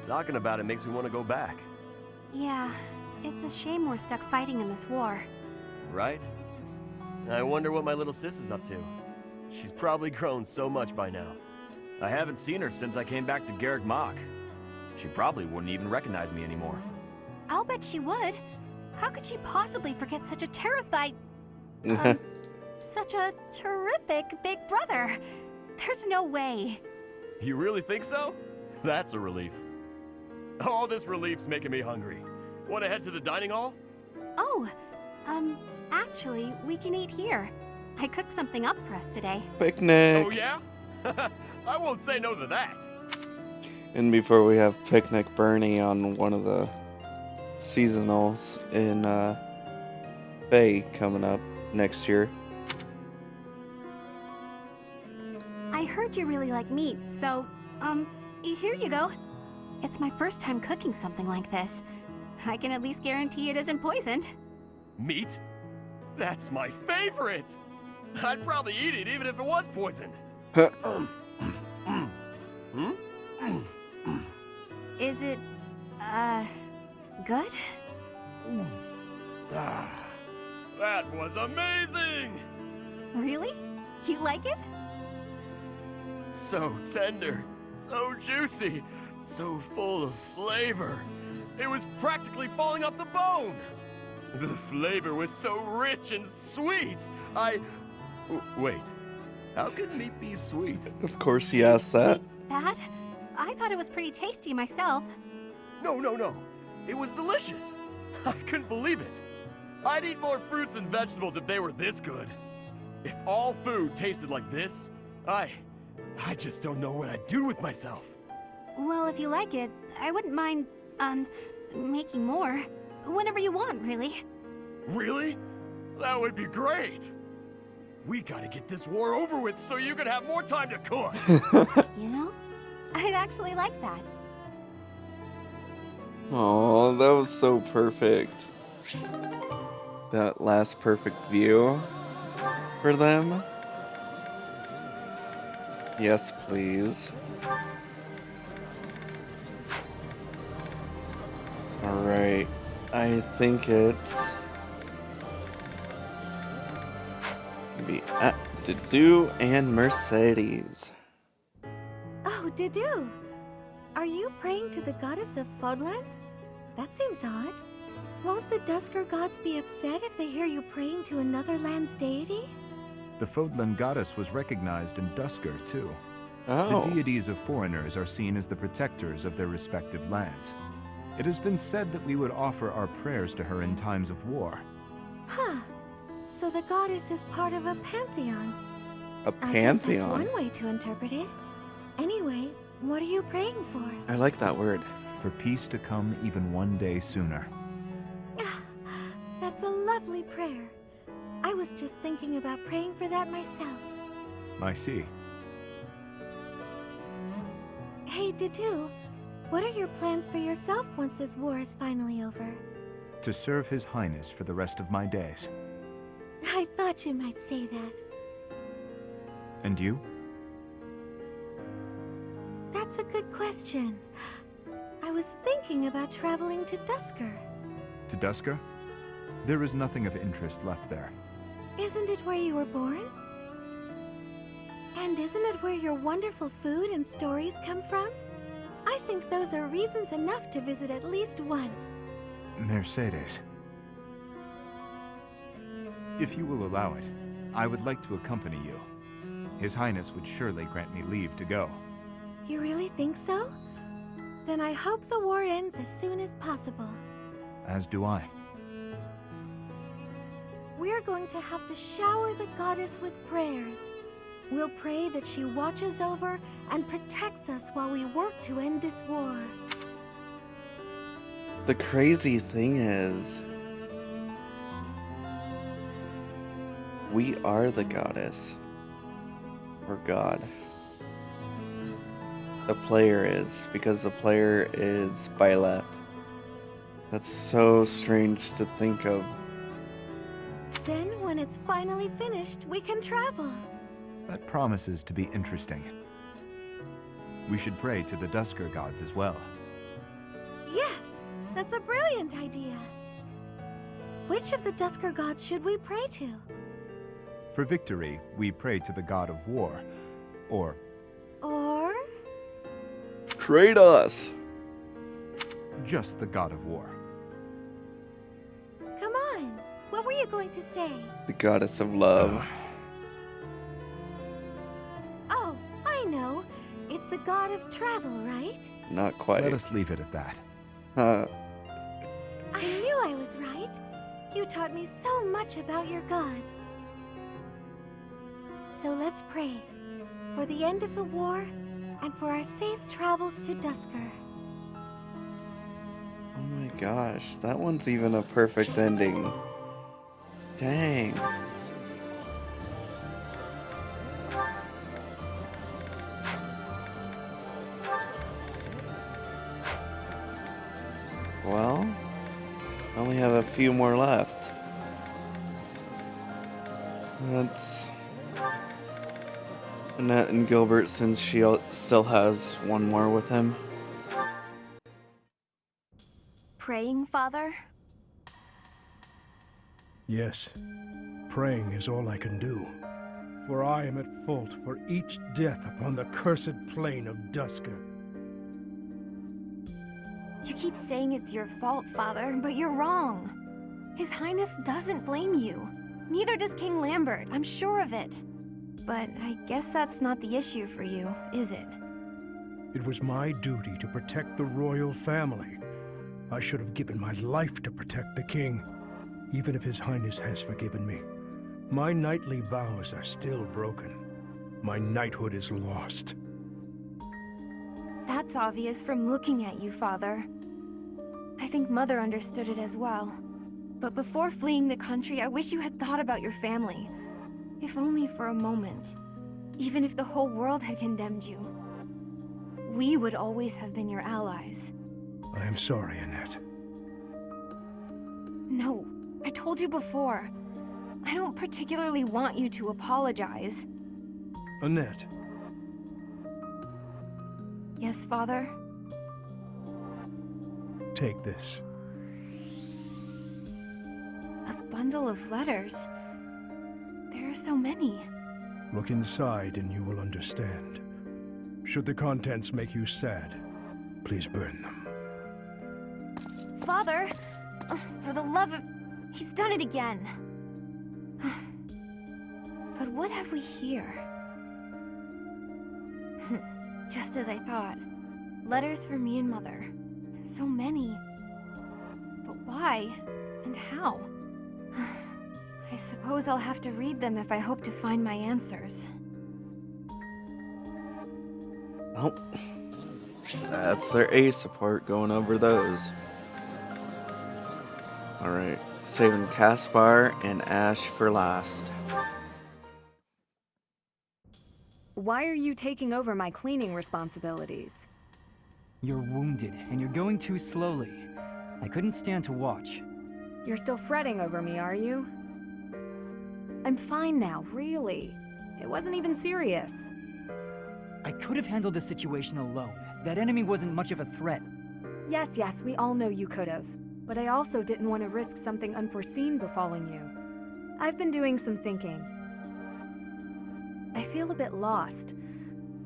Talking about it makes me want to go back. Yeah, it's a shame we're stuck fighting in this war. Right? I wonder what my little sis is up to. She's probably grown so much by now. I haven't seen her since I came back to Garrick Mach. She probably wouldn't even recognize me anymore. I'll bet she would. How could she possibly forget such a such a terrific big brother? There's no way. You really think so? That's a relief. All this relief's making me hungry. Want to head to the dining hall? Oh, actually, we can eat here. I cooked something up for us today. Picnic! Oh yeah? I won't say no to that. And before we have Picnic Bernie on one of the seasonals in Faye coming up next year. I heard you really like meat, so, here you go. It's my first time cooking something like this. I can at least guarantee it isn't poisoned. Meat? That's my favorite! I'd probably eat it even if it was poisoned. Is it, good? That was amazing! Really? You like it? So tender, so juicy, so full of flavor. It was practically falling off the bone. The flavor was so rich and sweet. Wait, how can meat be sweet? Of course he asked that. Bad? I thought it was pretty tasty myself. No. It was delicious. I couldn't believe it. I'd eat more fruits and vegetables if they were this good. If all food tasted like this, I just don't know what I'd do with myself. Well, if you like it, I wouldn't mind, making more. Whenever you want, really. Really? That would be great. We gotta get this war over with so you can have more time to cook. You know, I'd actually like that. Oh, that was so perfect. That last perfect view for them. Yes, please. Alright, I think it's be Dudu and Mercedes. Oh, Dudu! Are you praying to the goddess of Fodlan? That seems odd. Won't the Dusker gods be upset if they hear you praying to another land's deity? The Fodlan goddess was recognized in Dusker, too. Oh. The deities of foreigners are seen as the protectors of their respective lands. It has been said that we would offer our prayers to her in times of war. Huh. So the goddess is part of a pantheon. A I guess that's pantheon? one way to interpret it. Anyway, what are you praying for? I like that word. For peace to come even one day sooner. That's a lovely prayer. I was just thinking about praying for that myself. I see. Hey, Dudu, what are your plans for yourself once this war is finally over? To serve His Highness for the rest of my days. I thought you might say that. And you? That's a good question. I was thinking about traveling to Dusker. To Dusker? There is nothing of interest left there. Isn't it where you were born? And isn't it where your wonderful food and stories come from? I think those are reasons enough to visit at least once. Mercedes. If you will allow it, I would like to accompany you. His Highness would surely grant me leave to go. You really think so? Then I hope the war ends as soon as possible. As do I. we're going to have to shower the goddess with prayers. We'll pray that she watches over and protects us while we work to end this war. The crazy thing is, we are the goddess. Or God. The player is, because the player is Byleth. That's so strange to think of. Then, when it's finally finished, we can travel. That promises to be interesting. We should pray to the Dusker gods as well. Yes, that's a brilliant idea. Which of the Dusker gods should we pray to? For victory, we pray to the god of war, or Kratos! Just the god of war. Come on, what were you going to say? The goddess of love. Oh, I know. It's the god of travel, right? Not quite. Let us leave it at that. I knew I was right. You taught me so much about your gods. So let's pray. For the end of the war, and for our safe travels to Dusker. Oh my gosh, that one's even a perfect ending. Dang. Well, I only have a few more left. That's Annette and Gilbert, since she still has one more with him. Praying, Father? Yes, praying is all I can do. For I am at fault for each death upon the cursed plain of Dusker. You keep saying it's your fault, Father, but you're wrong. His Highness doesn't blame you. Neither does King Lambert, I'm sure of it. But I guess that's not the issue for you, is it? It was my duty to protect the royal family. I should have given my life to protect the king, even if His Highness has forgiven me. My knightly vows are still broken. My knighthood is lost. That's obvious from looking at you, Father. I think Mother understood it as well. But before fleeing the country, I wish you had thought about your family. If only for a moment. Even if the whole world had condemned you. We would always have been your allies. I am sorry, Annette. No, I told you before. I don't particularly want you to apologize. Annette. Yes, Father? Take this. A bundle of letters. There are so many. Look inside and you will understand. Should the contents make you sad, please burn them. Father! For the love of... He's done it again. But what have we here? Just as I thought. Letters for me and Mother. And so many. But why? And how? I suppose I'll have to read them if I hope to find my answers. Oh, that's their A support going over those. Alright, saving Caspar and Ash for last. Why are you taking over my cleaning responsibilities? You're wounded, and you're going too slowly. I couldn't stand to watch. You're still fretting over me, are you? I'm fine now, really. It wasn't even serious. I could have handled the situation alone. That enemy wasn't much of a threat. Yes, we all know you could have. But I also didn't want to risk something unforeseen befalling you. I've been doing some thinking. I feel a bit lost.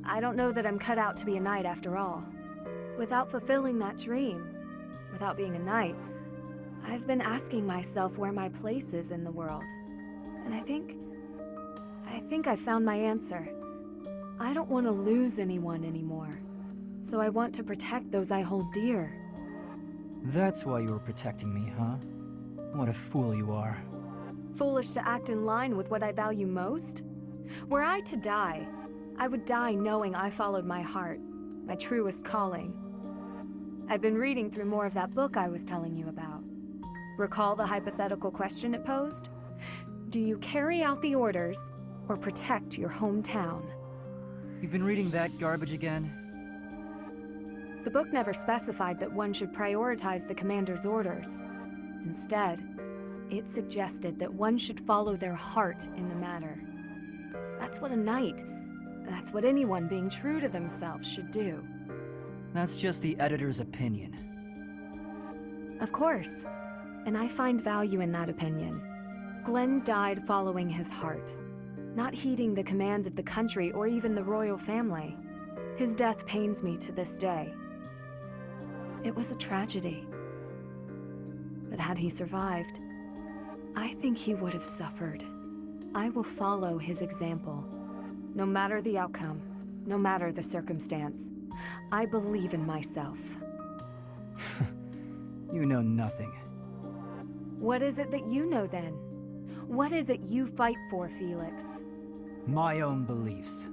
I don't know that I'm cut out to be a knight after all. Without fulfilling that dream, without being a knight, I've been asking myself where my place is in the world. And I think I found my answer. I don't want to lose anyone anymore. So I want to protect those I hold dear. That's why you were protecting me, huh? What a fool you are. Foolish to act in line with what I value most? Were I to die, I would die knowing I followed my heart, my truest calling. I've been reading through more of that book I was telling you about. Recall the hypothetical question it posed? Do you carry out the orders or protect your hometown? You've been reading that garbage again? The book never specified that one should prioritize the commander's orders. Instead, it suggested that one should follow their heart in the matter. That's what a knight, that's what anyone being true to themselves should do. That's just the editor's opinion. Of course, and I find value in that opinion. Glenn died following his heart, not heeding the commands of the country or even the royal family. His death pains me to this day. It was a tragedy. But had he survived, I think he would have suffered. I will follow his example. No matter the outcome, no matter the circumstance, I believe in myself. You know nothing. What is it that you know then? What is it you fight for, Felix? My own beliefs.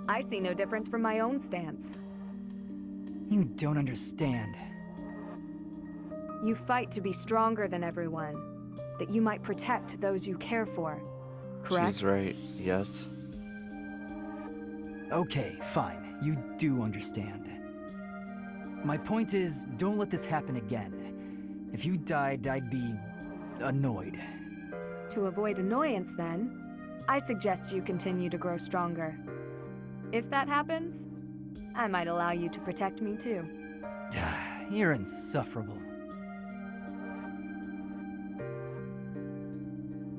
I see no difference from my own stance. You don't understand. You fight to be stronger than everyone, that you might protect those you care for, correct? She's right, yes. Okay, fine. You do understand. My point is, don't let this happen again. If you died, I'd be annoyed. To avoid annoyance, then, I suggest you continue to grow stronger. If that happens, I might allow you to protect me too. You're insufferable.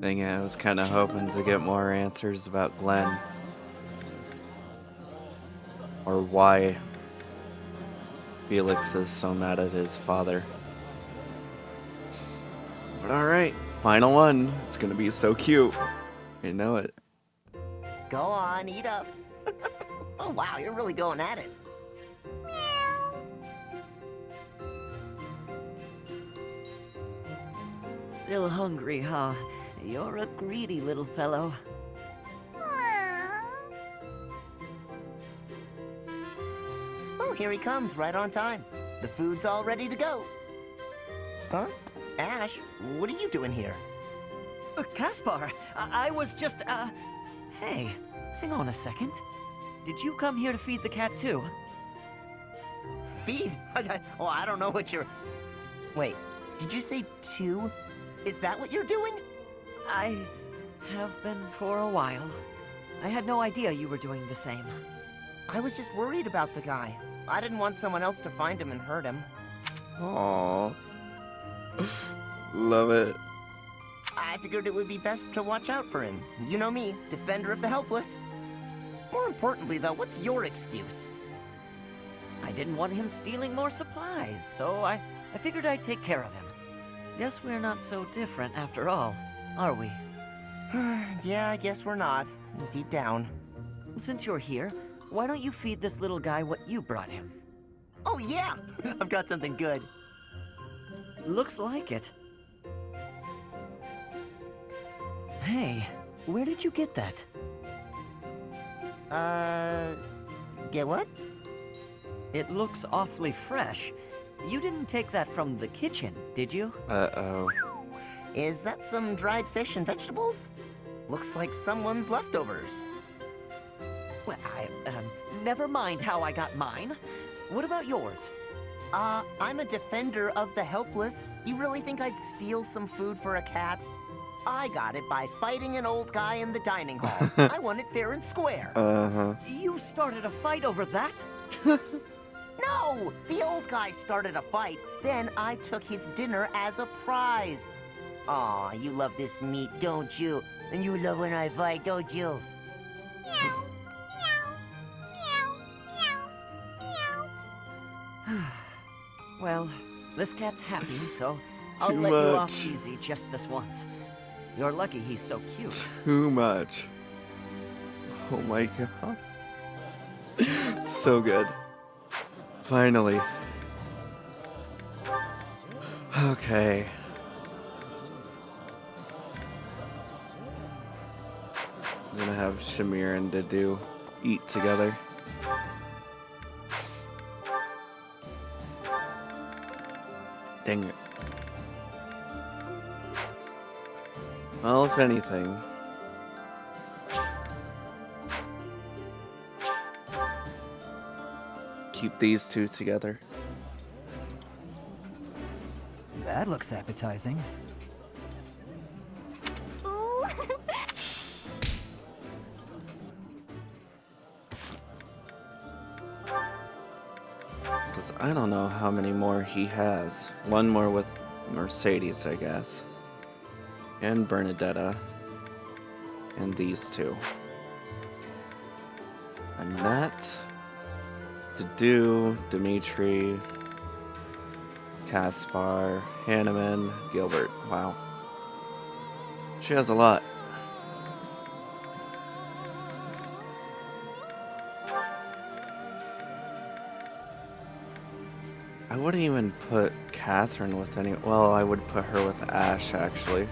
Dang it, I was kind of hoping to get more answers about Glenn. Or why Felix is so mad at his father. But alright, final one. It's gonna be so cute. You know it. Go on, eat up. Oh wow, you're really going at it. Still hungry, huh? You're a greedy little fellow. Oh, here he comes, right on time. The food's all ready to go. Huh? Ash, what are you doing here? Caspar, I was just, Hey, hang on a second. Did you come here to feed the cat too? Feed? Oh, I don't know what you're... Wait, did you say two? Is that what you're doing? I have been for a while. I had no idea you were doing the same. I was just worried about the guy. I didn't want someone else to find him and hurt him. Aww. Love it. I figured it would be best to watch out for him. You know me, defender of the helpless. More importantly, though, what's your excuse? I didn't want him stealing more supplies, so I figured I'd take care of him. Guess we're not so different after all, are we? Yeah, I guess we're not. Deep down. Since you're here, why don't you feed this little guy what you brought him? Oh, yeah! I've got something good. Looks like it. Hey, where did you get that? Get what? It looks awfully fresh. You didn't take that from the kitchen, did you? Uh-oh. Is that some dried fish and vegetables? Looks like someone's leftovers. Well, never mind how I got mine. What about yours? I'm a defender of the helpless. You really think I'd steal some food for a cat? I got it by fighting an old guy in the dining hall. I won it fair and square. Uh-huh. You started a fight over that? No! The old guy started a fight, then I took his dinner as a prize. Aw, you love this meat, don't you? And you love when I fight, don't you? Meow, meow, meow, meow, meow. Well, this cat's happy, so I'll Too let you off much. easy just this once. You're lucky he's so cute. Too much. Oh my god. So good. Finally. I'm gonna have Shamir and Dedu eat together. Dang it. Well, if anything, keep these two together. That looks appetizing. Ooh. Because I don't know how many more he has. One more with Mercedes, I guess. And Bernadetta. And these two. Annette. Dedu, Dimitri, Caspar, Hanneman, Gilbert. Wow. She has a lot. I wouldn't even put Catherine with any. Well, I would put her with Ash, actually.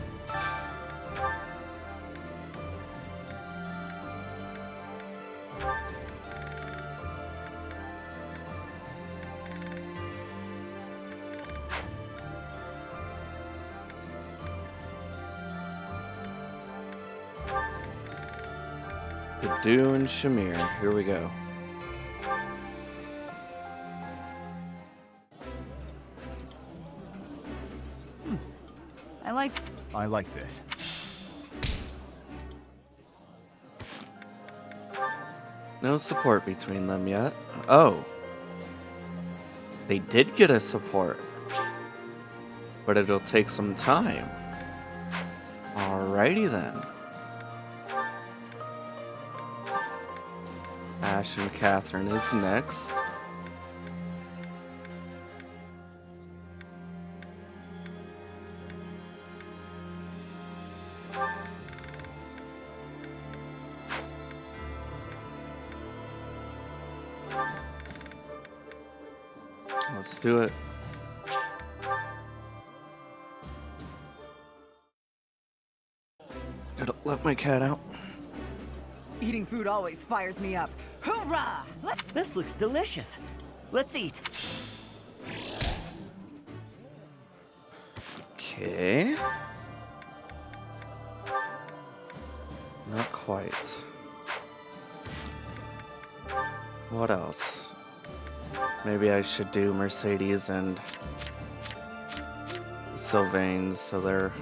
Dedu and Shamir. Here we go. I like this. No support between them yet. Oh. They did get a support. But it'll take some time. Alrighty then. Ash and Catherine is next. Let's do it. Gotta let my cat out. Eating food always fires me up. Hoorah! This looks delicious. Let's eat. Okay. Not quite. What else? Maybe I should do Mercedes and Sylvain so they're